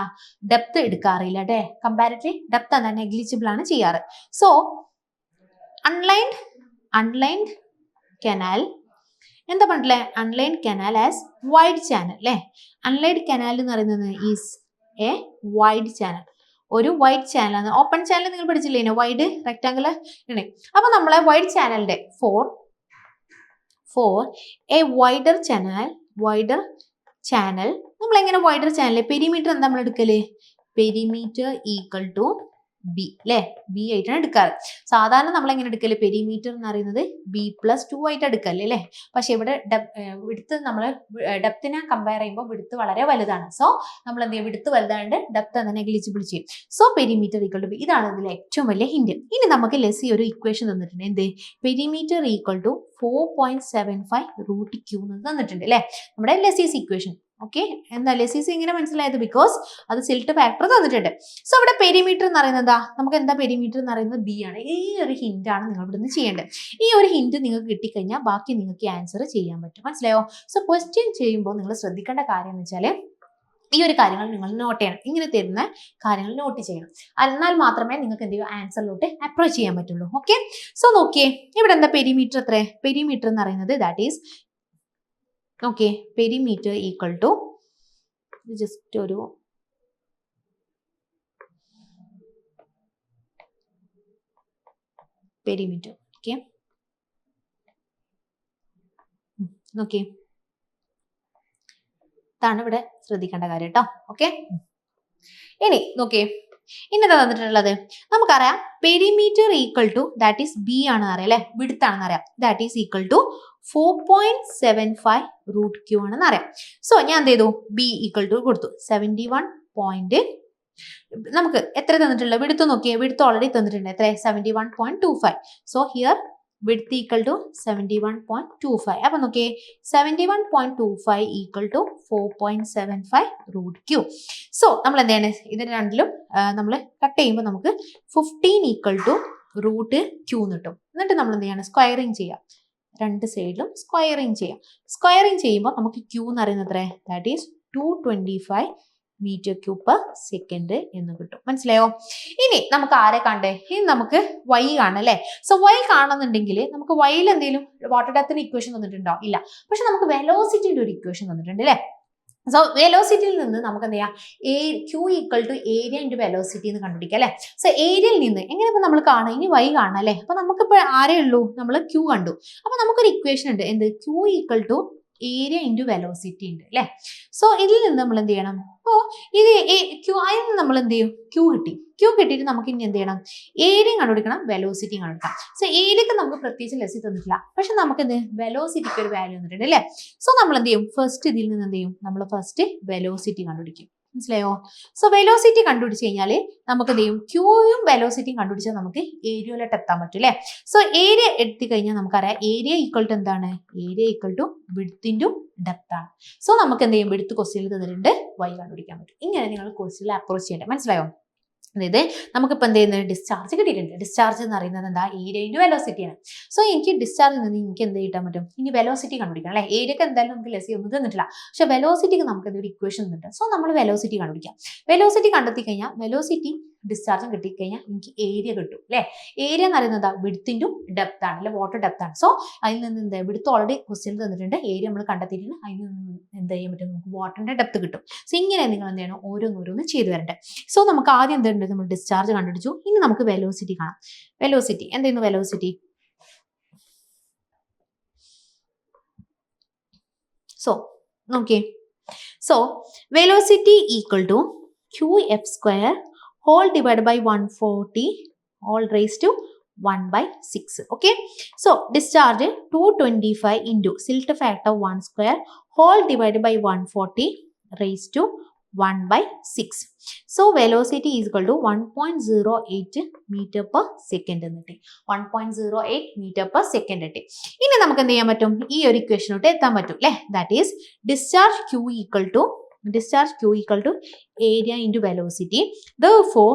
ഡെപ്ത് എടുക്കാറില്ല അല്ലെ. കമ്പാരിറ്റീവ് ഡെപ്ത് എന്താ, നെഗ്ലിജിബിൾ ആണ് ചെയ്യാറ്. സോ അൺലൈൻഡ് കനാൽ എന്താ പറഞ്ഞില്ലേ, unlined canal as wide channel അല്ലെ. അൺലൈൻഡ് കനാൽ എന്ന് പറയുന്നത് ഈസ് എ വൈഡ് ചാനൽ, ഒരു വൈഡ് ചാനലാണ്. ഓപ്പൺ ചാനൽ നിങ്ങൾ പഠിച്ചില്ലേ, വൈഡ് റെക്ടാങ്കുലർ ആണ്. അപ്പൊ നമ്മളെ വൈഡ് ചാനലിന്റെ for a wider channel നമ്മൾ എങ്ങനെ വൈഡർ ചാനൽ, പെരിമീറ്റർ എന്താ നമ്മൾ എടുക്കല്, പെരിമീറ്റർ ഈക്വൽ ടു ബി അല്ലെ, ബി ആയിട്ടാണ് എടുക്കാറ്. സാധാരണ നമ്മൾ എങ്ങനെ എടുക്കല്, പെരിമീറ്റർ എന്ന് പറയുന്നത് B+2 ആയിട്ട് എടുക്കല്ലേ അല്ലെ. പക്ഷെ ഇവിടെ വിഡ്ത്ത് നമ്മൾ ഡെപ്തിനെ കമ്പയർ ചെയ്യുമ്പോൾ വിഡ്ത്ത് വളരെ വലുതാണ്. സോ നമ്മൾ എന്ത് ചെയ്യും, വിഡ്ത്ത് വലുതാണ്ട് ഡെപ്ത് എന്താ നെഗ്ലിജിബിൾ ചെയ്യും. So perimeter equal to B, ഇതാണ് ഇതിലെ ഏറ്റവും വലിയ ഹിന്റ്. ഇനി നമുക്ക് ലെസി ഒരു ഇക്വേഷൻ തന്നിട്ടുണ്ട്, എന്ത്, പെരിമീറ്റർ ഈക്വൽ ടു 4.75 √Q എന്ന് തന്നിട്ടുണ്ട് അല്ലെ, നമ്മുടെ ലെസീസ് ഇക്വേഷൻ. ഓക്കെ, എന്താ ലെസീസ് ഇങ്ങനെ മനസ്സിലായത്, ബിക്കോസ് അത് സിൽട്ട് ഫാക്ടർ തന്നിട്ടുണ്ട്. സോ ഇവിടെ പെരിമീറ്റർ എന്ന് പറയുന്നത് എന്താ, നമുക്ക് എന്താ പെരിമീറ്റർ എന്ന് പറയുന്നത് ബി ആണ്. ഈ ഒരു ഹിന്റ് ആണ് നിങ്ങൾ ഇവിടുന്ന് ചെയ്യേണ്ടത്. ഈ ഒരു ഹിന്റ് നിങ്ങൾക്ക് കിട്ടിക്കഴിഞ്ഞാൽ ബാക്കി നിങ്ങൾക്ക് ആൻസർ ചെയ്യാൻ പറ്റും. മനസ്സിലായോ? സോ ക്വസ്റ്റ്യൻ ചെയ്യുമ്പോൾ നിങ്ങൾ ശ്രദ്ധിക്കേണ്ട കാര്യം എന്ന് വെച്ചാൽ ഈ ഒരു കാര്യങ്ങൾ നിങ്ങൾ നോട്ട് ചെയ്യണം. ഇങ്ങനെ തരുന്ന കാര്യങ്ങൾ നോട്ട് ചെയ്യണം. എന്നാൽ മാത്രമേ നിങ്ങൾക്ക് എന്ത് ചെയ്യും, ആൻസറിലോട്ട് അപ്രോച്ച് ചെയ്യാൻ പറ്റുള്ളൂ. ഓക്കെ, സോ നോക്കിയേ ഇവിടെ എന്താ പെരിമീറ്റർ എത്ര, പെരിമീറ്റർ എന്ന് പറയുന്നത് that is okay, perimeter equal to just ഒരു പെരിമീറ്റർ. ഓക്കെ, നോക്കിയേ ഇതാണ് ഇവിടെ ശ്രദ്ധിക്കേണ്ട കാര്യം കേട്ടോ. ഓക്കെ, ഇനി നോക്കിയേ ഇന്നതാ തന്നിട്ടുള്ളത്, നമുക്കറിയാം perimeter equal to that is B ആണെന്ന് അറിയാം അല്ലെ, വിഡ്ത്ത് ആണെന്ന് അറിയാം. That is equal to 4.75 √Q ആണെന്ന് അറിയാം. സോ ഞാൻ എന്ത് ചെയ്തു, ബി ഈക്വൽ ടു കൊടുത്തു 71. നമുക്ക് എത്ര തന്നിട്ടുള്ളത്, വിഡ്ത്ത് നോക്കിയേ, വിഡ്ത്ത് ഓൾറെഡി തന്നിട്ടുണ്ട് എത്ര, 71.25. So here width equal to 71.25. അപ്പൊ നോക്കിയേ 71.25 ഈക്വൽ ടു 4.75 √Q. സോ നമ്മൾ എന്താണ് ഇതിന് രണ്ടിലും നമ്മൾ കട്ട് ചെയ്യുമ്പോൾ നമുക്ക് 15 ഈക്വൽ ടു √Q കിട്ടും. എന്നിട്ട് നമ്മൾ എന്ത് ചെയ്യണം, സ്ക്വയറിങ് ചെയ്യാം, രണ്ട് സൈഡിലും സ്ക്വയറിങ് ചെയ്യാം. സ്ക്വയറിങ് ചെയ്യുമ്പോൾ നമുക്ക് Q എന്ന് പറയുന്നത് എത്ര, that is 225 metre cube per second എന്ന് കിട്ടും. മനസ്സിലായോ? ഇനി നമുക്ക് ആരെ കണ്ടേ? ഇനി നമുക്ക് y കാണാം അല്ലേ? സോ y കാണുന്നുണ്ടെങ്കിൽ നമുക്ക് yയിൽ എന്തെങ്കിലും വാട്ടർ ഡെപ്തിന്റെ ഇക്വേഷൻ തന്നിട്ടുണ്ടോ? ഇല്ല. പക്ഷെ നമുക്ക് വെലോസിറ്റിയുടെ ഒരു ഇക്വേഷൻ തന്നിട്ടുണ്ട് അല്ലേ? സോ വെലോസിറ്റിയിൽ നിന്ന് നമുക്ക് എന്ത് ചെയ്യാം? Q equal to area into velocity എന്ന് കണ്ടുപിടിക്കാം അല്ലേ? സോ ഏരിയയിൽ നിന്ന് എങ്ങനെ ഇപ്പൊ നമ്മൾ കാണാം? ഇനി y കാണാം അല്ലേ? അപ്പൊ നമുക്കിപ്പോ ആരേ ഉള്ളൂ? നമ്മൾ Q കണ്ടു. അപ്പൊ നമുക്കൊരു ഇക്വേഷൻ ഉണ്ട്. എന്ത്? Q equal to area into velocity ഉണ്ട് അല്ലേ? സോ ഇതിൽ നിന്ന് നമ്മൾ എന്ത് ചെയ്യണം? അപ്പോൾ ഇത് അതിൽ നിന്ന് നമ്മൾ എന്ത് ചെയ്യും? Q കിട്ടി. Q കിട്ടിയിട്ട് നമുക്ക് ഇനി എന്ത് ചെയ്യണം? ഏരിയ കണ്ടുപിടിക്കണം, വെലോസിറ്റി കണ്ടുപിടിക്കണം. സോ ഏരിയക്ക് നമുക്ക് പ്രത്യേകിച്ച് ലെസ് തന്നിട്ടില്ല, പക്ഷെ നമുക്ക് എന്ത് വെലോസിറ്റിക്ക് ഒരു വാല്യൂ തന്നിട്ടുണ്ട് അല്ലേ? സോ നമ്മൾ എന്ത് ചെയ്യും? ഫസ്റ്റ് ഇതിൽ നിന്ന് എന്ത് ചെയ്യും? നമ്മൾ ഫസ്റ്റ് വെലോസിറ്റി കണ്ടുപിടിക്കും. മനസ്സിലായോ? സോ വെലോസിറ്റി കണ്ടുപിടിച്ച് കഴിഞ്ഞാൽ നമുക്ക് എന്ത് ചെയ്യും? ക്യൂയും വെലോസിറ്റിയും കണ്ടുപിടിച്ചാൽ നമുക്ക് ഏരിയയിലോട്ട് എത്താൻ പറ്റും അല്ലേ? സോ ഏരിയ എത്തിക്കഴിഞ്ഞാൽ നമുക്കറിയാം ഏരിയ ഈക്വൽ ടു എന്താണ്? Area equal to width into depth ആണ്. സോ നമുക്ക് എന്ത് ചെയ്യും? വിഡ്ത്ത് ക്വസ്റ്റ്യനിൽ തന്നിട്ടുണ്ട്, y കണ്ടുപിടിക്കാൻ പറ്റും. ഇങ്ങനെ നിങ്ങൾ ക്വസ്റ്റ്യനിൽ അപ്രോച്ച് ചെയ്യേണ്ടത്. മനസ്സിലായോ? അതായത് നമുക്കിപ്പോൾ എന്ത് ചെയ്യുന്നത്? ഡിസ്ചാർജ് കിട്ടിയിട്ടുണ്ട്. ഡിസ്ചാർജ് എന്ന് പറയുന്നത് എന്താ? Area into വെലോസിറ്റിയാണ്. സോ എനിക്ക് ഡിസ്ചാർജിൽ നിന്ന് എനിക്ക് എന്ത് കിട്ടാൻ പറ്റും? ഇനി വെലോസിറ്റി കണ്ടുപിടിക്കണം അല്ലേ? ഏരിയക്ക് എന്തായാലും നമുക്ക് ലെസ് ഒന്നും തന്നിട്ടില്ല, പക്ഷെ വെലോസിറ്റിക്ക് നമുക്ക് എന്തൊരു ഇക്വേഷൻ തന്നിട്ടുണ്ട്. സോ നമ്മൾ വെലോസിറ്റി കണ്ടുപിടിക്കാം. വെലോസിറ്റി കണ്ടെത്തി കഴിഞ്ഞാൽ വെലോസിറ്റി ഡിസ്ചാർജും കിട്ടിക്കഴിഞ്ഞാൽ എനിക്ക് ഏരിയ കിട്ടും അല്ലേ? ഏരിയ എന്ന് പറയുന്നത് വിഡ്ത്ത് ഇൻറ്റു ഡെപ്ത് ആണ് അല്ലെ? വാട്ടർ ഡെപ്ത് ആണ്. സോ അതിൽ നിന്ന് എന്താ? വിഡ്ത്ത് ഓൾറെഡി ക്വസ്റ്റ്യൻ തന്നിട്ടുണ്ട്, ഏരിയ നമ്മൾ കണ്ടെത്തിയിട്ടുണ്ട്, അതിൽ നിന്ന് എന്ത് ചെയ്യാൻ പറ്റും? നമുക്ക് വാട്ടറിന്റെ ഡെപ്ത് കിട്ടും. സോ ഇങ്ങനെ നിങ്ങൾ എന്ത് ചെയ്യണം? ഓരോന്നോരോന്ന് ചെയ്തു വരണ്ടേ. സോ നമുക്ക് ആദ്യം എന്തുണ്ട്? നമ്മൾ ഡിസ്ചാർജ് കണ്ടുപിടിച്ചു. ഇനി നമുക്ക് വെലോസിറ്റി കാണാം. വെലോസിറ്റി എന്തായിരുന്നു? വെലോസിറ്റി സോ നോക്കിയേ. So velocity equal to QF square whole divided by 140 all raised to 1/6. Okay, so discharge 225 into silt factor 1 square whole divided by 140 raised to 1/6. So velocity is equal to 1.08 meter per second എന്നിട്ട് 1.08 meter per second ഇട്ട്. ഇനി നമുക്ക് എന്ത് ചെയ്യാൻ പറ്റും? ഈ ഒരു ഇക്വേഷനോട്ട് എത്താൻ പറ്റും അല്ലേ? That is discharge Q equal to area into velocity. Therefore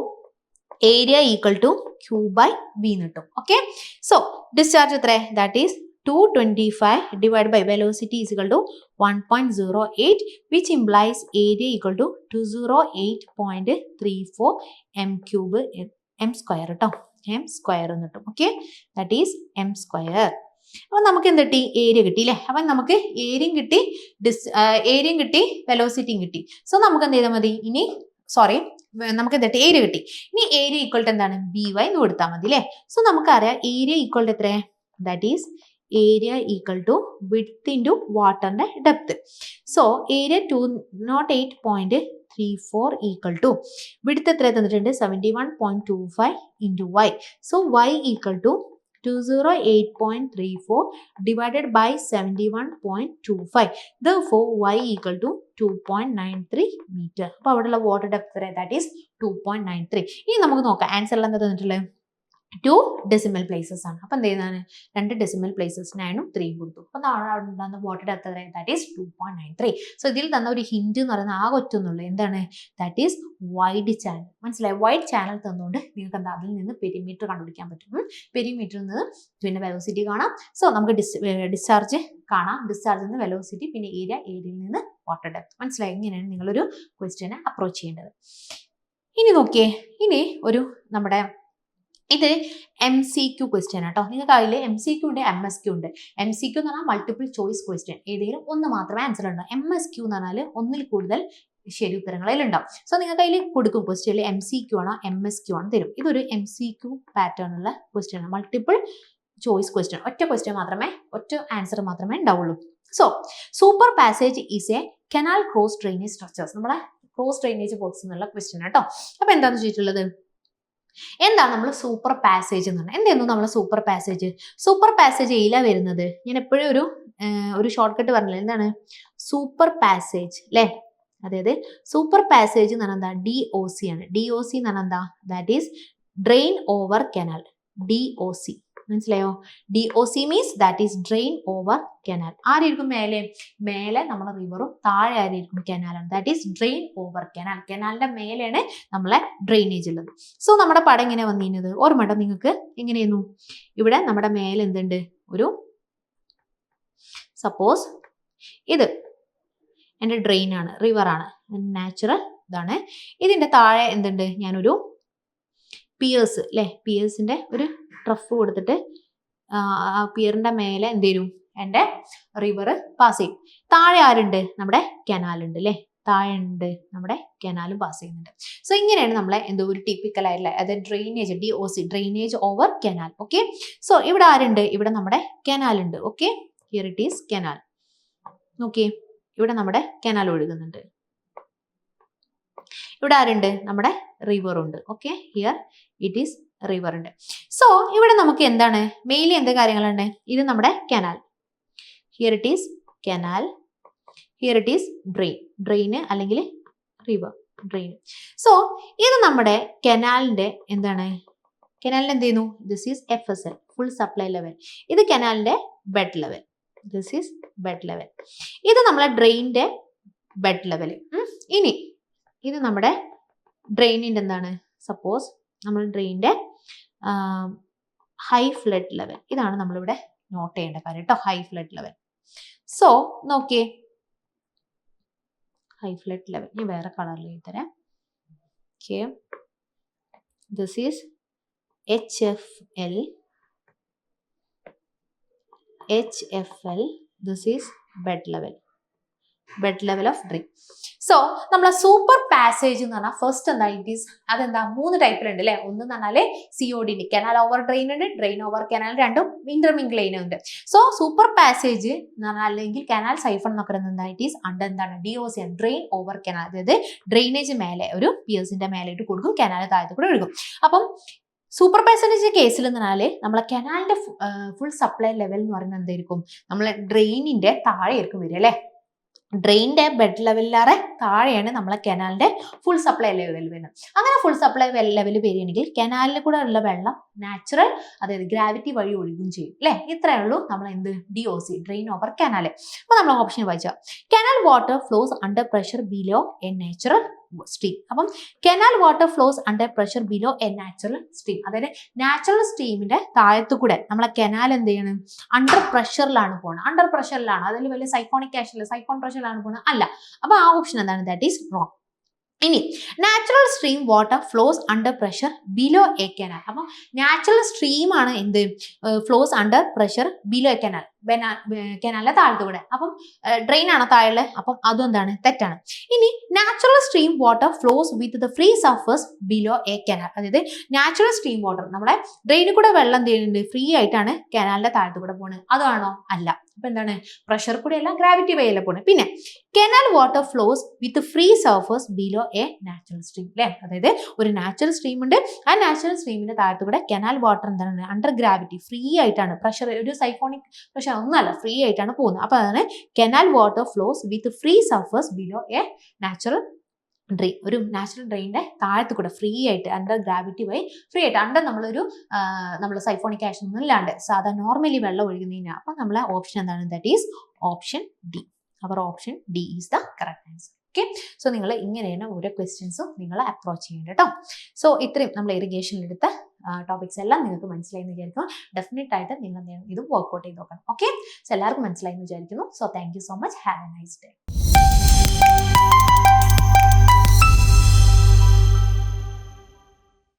area equal to Q by V എന്ന് കിട്ടും. Okay, so discharge എത്ര? that is 225 divided by velocity is equal to 1.08, which implies area equal to 208.34 m cube m square കേട്ടോ. m square എന്ന് കിട്ടും. Okay, that is m square. അപ്പൊ നമുക്ക് എന്ത് കിട്ടി? ഏരിയ കിട്ടി അല്ലേ? അപ്പൊ നമുക്ക് ഏരിയയും കിട്ടി വെലോസിറ്റിയും കിട്ടി. സോ നമുക്ക് എന്ത് ചെയ്താൽ മതി? ഇനി നമുക്ക് എന്തിട്ട്? ഏരിയ കിട്ടി. ഇനി ഏരിയ ഈക്വൽ ടു എന്താണ്? BY എന്ന് കൊടുത്താൽ മതി അല്ലേ? സോ നമുക്കറിയാം ഏരിയ ഈക്വൽ ടു എത്ര? That is area equal to width into വാട്ടറിന്റെ depth. So area 208.34 equal to width എത്ര തന്നിട്ടുണ്ട്? 71.25 ഇൻറ്റു y. സോ y equal to 208.34 divided by 71.25. Therefore, y equal to 2.93 meter. അപ്പോൾ അവിടെയുള്ള വാട്ടർ ഡെപ്ത് ദാറ്റ് ഈസ് 2.93. ഇനി നമുക്ക് നോക്കാം ആൻസറിൽ എന്താ തന്നിട്ടുള്ളത്? 2 ഡെസിമൽ പ്ലേസസ് ആണ്. അപ്പം എന്ത് ചെയ്യുന്നതാണ്? 2 ഡെസിമൽ പ്ലേസസ് 9ഉം 3 കൊടുത്തു. അപ്പം അവിടെ water depth that is 2.93. So ഇതിൽ തന്ന ഒരു ഹിന്റ് എന്ന് പറയുന്നത് ആകെ ഒറ്റൊന്നുള്ളൂ. എന്താണ്? That is wide channel. മനസ്സിലായി? വൈഡ് ചാനൽ തന്നുകൊണ്ട് നിങ്ങൾക്ക് എന്താ അതിൽ നിന്ന് പെരിമീറ്റർ കണ്ടുപിടിക്കാൻ പറ്റും. പെരിമീറ്ററിൽ നിന്ന് പിന്നെ വെലോസിറ്റി കാണാം. സോ നമുക്ക് ഡിസ്ചാർജ് കാണാം. ഡിസ്ചാർജിൽ നിന്ന് വെലോസിറ്റി, പിന്നെ ഏരിയയിൽ നിന്ന് വാട്ടർ ഡെപ്ത്. മനസ്സിലായി? ഇങ്ങനെയാണ് നിങ്ങളൊരു ക്വസ്റ്റ്യനെ അപ്രോച്ച് ചെയ്യേണ്ടത്. ഇനി നോക്കിയേ, ഇനി ഒരു നമ്മുടെ ഇത് MCQ ക്വസ്റ്റ്യൻ ആട്ടോ. നിങ്ങൾക്ക് അതിൽ MCQ ഉണ്ട്, MSQ ഉണ്ട്. MCQ എന്ന് പറഞ്ഞാൽ മൾട്ടിപ്പിൾ ചോയ്സ് ക്വസ്റ്റ്യൻ, ഏതെങ്കിലും ഒന്ന് മാത്രമേ ആൻസർ ഉണ്ടാവും. MSQ എന്ന് പറഞ്ഞാൽ ഒന്നിൽ കൂടുതൽ ശരി ഉത്തരങ്ങളിൽ ഉണ്ടാവും. സോ നിങ്ങൾക്ക് അതിൽ കൊടുക്കും ക്വസ്റ്റ്യനിൽ MCQ ആണോ MSQ ആണോ തരും. ഇതൊരു MCQ പാറ്റേൺ ഉള്ള ക്വസ്റ്റ്യൻ ആണ്, മൾട്ടിപ്പിൾ ചോയ്സ് ക്വസ്റ്റ്യൻ. ഒറ്റ ക്വസ്റ്റ്യൻ മാത്രമേ, ഒറ്റ ആൻസർ മാത്രമേ ഉണ്ടാവുള്ളൂ. So super passage is A canal cross drainage structures. നമ്മളെ ക്രോസ് ഡ്രെയിനേജ് ബോക്സ് എന്നുള്ള ക്വസ്റ്റ്യൻ ആട്ടോ. അപ്പൊ എന്താണെന്ന് ചോദിച്ചിട്ടുള്ളത്? എന്താണ് നമ്മൾ സൂപ്പർ പാസേജ് എന്ന് പറഞ്ഞാൽ? എന്തായിരുന്നു നമ്മൾ സൂപ്പർ പാസേജ്? സൂപ്പർ പാസേജ് എയിലാ വരുന്നത്? ഞാൻ എപ്പോഴും ഒരു ഷോർട്ട് കട്ട് പറഞ്ഞില്ല. എന്താണ് സൂപ്പർ പാസേജ് അല്ലേ? അതായത് സൂപ്പർ പാസേജ് എന്ന് പറഞ്ഞാൽ എന്താ? DOC ആണ്. DOC എന്ന് പറഞ്ഞാൽ എന്താ? That is drain over canal. DOC മനസ്സിലായോ? DOC means that is drain over canal. ആരായിരിക്കും മേലെ? മേലെ നമ്മുടെ റിവറും, താഴെ ആരായിരിക്കും? കനാലാണ്. That is drain over canal. കനാലിന്റെ മേലെയാണ് നമ്മളെ ഡ്രെയിനേജ് ഉള്ളത്. സോ നമ്മുടെ പടം എങ്ങനെ വന്നിരുന്നത് ഓർമ്മയുണ്ടോ നിങ്ങൾക്ക്? എങ്ങനെയായിരുന്നു? ഇവിടെ നമ്മുടെ മേലെ എന്തുണ്ട്? ഒരു സപ്പോസ് ഇത് എൻ്റെ ഡ്രെയിൻ ആണ്, റിവർ ആണ്, നാച്ചുറൽ ഇതാണ്. ഇതിന്റെ താഴെ എന്തുണ്ട്, ഞാനൊരു പിയേഴ്സ് അല്ലെ, പിയേഴ്സിന്റെ ഒരു ട്രഫ് കൊടുത്തിട്ട് ആ പിയറിന്റെ മേലെ എന്ത് ചെയ്യും, എൻ്റെ റിവർ പാസ് ചെയ്യും. താഴെ ആരുണ്ട്, നമ്മുടെ കനാൽ ഉണ്ട് അല്ലെ, താഴെ ഉണ്ട് നമ്മുടെ കനാലും പാസ് ചെയ്യുന്നുണ്ട്. സോ ഇങ്ങനെയാണ് നമ്മളെ എന്തോ ഒരു ടിപ്പിക്കൽ ആയിട്ടുള്ള അതായത് drainage, DOC drainage over canal. Okay, so ഇവിടെ ആരുണ്ട്, ഇവിടെ നമ്മുടെ കനാൽ ഉണ്ട്. Okay, here it is canal. Okay, ഇവിടെ നമ്മുടെ കനാൽ ഒഴുകുന്നുണ്ട്. ഇവിടെ ആരുണ്ട്, നമ്മുടെ റിവർ ഉണ്ട്. Okay, here it is river ഉണ്ട്. സോ ഇവിടെ നമുക്ക് എന്താണ് മെയിൻലി എന്ത് കാര്യങ്ങളുണ്ട്, ഇത് നമ്മുടെ canal, here it is canal, here it is drain അല്ലെങ്കിൽ റിവർ ഡ്രെയിൻ. സോ ഇത് നമ്മുടെ കനാലിന്റെ എന്താണ്, കനാലിന്റെ എന്ത് ചെയ്യുന്നു, this is FSL full supply level. ഇത് കനാലിന്റെ bed level, this is bed level. ഇത് നമ്മളെ ഡ്രെയിനിന്റെ ബെഡ് ലെവൽ. ഇനി ഇത് നമ്മുടെ ഡ്രെയിനിന്റെ എന്താണ്, സപ്പോസ് നമ്മൾ ഡ്രെയിനിന്റെ ഹൈ ഫ്ലഡ് ലെവൽ. ഇതാണ് നമ്മളിവിടെ നോട്ട് ചെയ്യേണ്ട കാര്യം കേട്ടോ, ഹൈ ഫ്ലഡ് ലെവൽ. സോ നോക്കിയേ, ഹൈ ഫ്ലഡ് ലെവൽ ഞാൻ വേറെ കളറിൽ എഴുതി തരാം. Okay, this is HFL, this is bed level of drain. So നമ്മളെ സൂപ്പർ പാസേജ് എന്ന് പറഞ്ഞാൽ ഫസ്റ്റ് എന്താ, ഇറ്റ് ഈസ് അതെന്താ 3 ടൈപ്പിലുണ്ട് അല്ലെ. ഒന്ന് പറഞ്ഞാല് COD, കനാൽ ഓവർ ഡ്രെയിൻ ഉണ്ട്, ഡ്രെയിൻ ഓവർ കനാൽ, രണ്ടും ഇന്റർമിംഗ്ലൈൻ ഉണ്ട്. സോ സൂപ്പർ പാസേജ് എന്ന് പറഞ്ഞാൽ അല്ലെങ്കിൽ കനാൽ സൈഫൺ എന്നൊക്കെ പറയുന്നത് ഇറ്റ് ഈസ് അണ്ടർ എന്താണ്, DOC ഡ്രെയിൻ ഓവർ കനാൽ. അതായത് ഡ്രെയിനേജ് മേലെ ഒരു പിയേഴ്സിന്റെ മേലായിട്ട് കൊടുക്കും, കനാൽ താഴത്ത് കൂടെ ഒഴുകും. അപ്പം സൂപ്പർ പാസേജ് കേസിൽ എന്ന് പറഞ്ഞാൽ നമ്മളെ കനാലിന്റെ ഫുൾ സപ്ലൈ ലെവൽ എന്ന് പറയുന്നത് എന്തായിരിക്കും, നമ്മളെ ഡ്രെയിനിന്റെ താഴെ ആയിരിക്കും വരിക അല്ലെ. ഡ്രെയിനിന്റെ ബെഡ് ലെവലിലേറെ താഴെയാണ് നമ്മളെ കനാലിന്റെ ഫുൾ സപ്ലൈ ലെവൽ വരുന്നത്. അങ്ങനെ ഫുൾ സപ്ലൈ ലെവൽ വരികയാണെങ്കിൽ കനാലിൽ കൂടെ ഉള്ള വെള്ളം നാച്ചുറൽ അതായത് ഗ്രാവിറ്റി വഴി ഒഴുകും ചെയ്യും അല്ലെ. ഇത്രയേ ഉള്ളൂ നമ്മൾ എന്ത്, DOC ഡ്രെയിൻ ഓവർ കനാൽ. അപ്പൊ നമ്മൾ ഓപ്ഷൻ വായിച്ചാൽ canal water flows under pressure below a natural stream. അപ്പം canal water flows under pressure below a natural stream. അതായത് നാച്ചുറൽ സ്ട്രീമിന്റെ താഴത്തു കൂടെ നമ്മളെ കനാൽ എന്ത് ചെയ്യണം, അണ്ടർ പ്രഷറിലാണ് പോകുന്നത്. അണ്ടർ പ്രഷറിലാണ്, അതിൽ വലിയ സൈഫോണിക് ആക്ഷൻ സൈഫോൺ പ്രഷറിലാണ് പോകുന്നത് അല്ല. അപ്പൊ ആ ഓപ്ഷൻ എന്താണ്, ദാറ്റ് ഈസ് റോങ്. ഇനി natural stream water flows under pressure below a canal. അപ്പം നാച്ചുറൽ സ്ട്രീം ആണ് എന്ത്, flows under pressure below a canal, കനാലിന്റെ താഴത്തുകൂടെ. അപ്പം ഡ്രെയിൻ ആണ് താഴെ, അപ്പം അതും എന്താണ്, തെറ്റാണ്. ഇനി natural stream water flows with the free surface below a canal. അതായത് നാച്ചുറൽ സ്ട്രീം വാട്ടർ നമ്മുടെ ഡ്രെയിനിൽ കൂടെ വെള്ളം ചെയ്യുന്നുണ്ട്, ഫ്രീ ആയിട്ടാണ് കനാലിന്റെ താഴത്തു കൂടെ പോകുന്നത്. അതാണോ, അല്ല. അപ്പൊ എന്താണ്, പ്രഷർ കൂടെ അല്ല, ഗ്രാവിറ്റി വഴിയല്ല പോകുന്നത്. പിന്നെ canal water flows with free surface below a natural stream അല്ലെ. അതായത് ഒരു നാച്ചുറൽ സ്ട്രീം ഉണ്ട്, ആ നാച്ചുറൽ സ്ട്രീമിന്റെ താഴത്തു കൂടെ കനാൽ വാട്ടർ എന്താണ്, അണ്ടർ ഗ്രാവിറ്റി ഫ്രീ ആയിട്ടാണ്, പ്രഷർ ഒരു സൈഫോണിക് പ്രഷർ ഒന്നുമല്ല, ഫ്രീ ആയിട്ടാണ് പോകുന്നത്. അപ്പൊ അതാണ് canal water flows with free surface below a natural drain. ഒരു നാച്ചുറൽ ഡ്രെയിനിന്റെ താഴത്ത് കൂടെ ഫ്രീ ആയിട്ട് അണ്ടർ ഗ്രാവിറ്റി വഴി ഫ്രീ ആയിട്ട് അണ്ടർ നമ്മൾ സൈഫോണിക് ആക്ഷൻ ഒന്നും ഇല്ലാണ്ട് സാധാ നോർമലി വെള്ളം ഒഴുകുന്നതിന്. അപ്പൊ നമ്മളെ ഓപ്ഷൻ എന്താണ്, that is option D. Our option D is the correct answer. Okay, so നിങ്ങൾ ഇങ്ങനെയാണ് ഓരോ ക്വസ്റ്റ്യൻസും നിങ്ങൾ അപ്രോച്ച് ചെയ്യേണ്ടത് കേട്ടോ. സോ ഇത്രയും നമ്മൾ ഇറിഗേഷനിൽ എടുത്ത ടോപ്പിക്സ് എല്ലാം നിങ്ങൾക്ക് മനസ്സിലായി എന്ന് വിചാരിക്കുന്നു. ഡെഫിനറ്റ് ആയിട്ട് നിങ്ങൾ ഇതും വർക്ക്ഔട്ട് ചെയ്ത് നോക്കണം. ഓക്കെ, സോ എല്ലാവർക്കും മനസ്സിലായി എന്ന് വിചാരിക്കുന്നു. So thank you so much, have A nice day.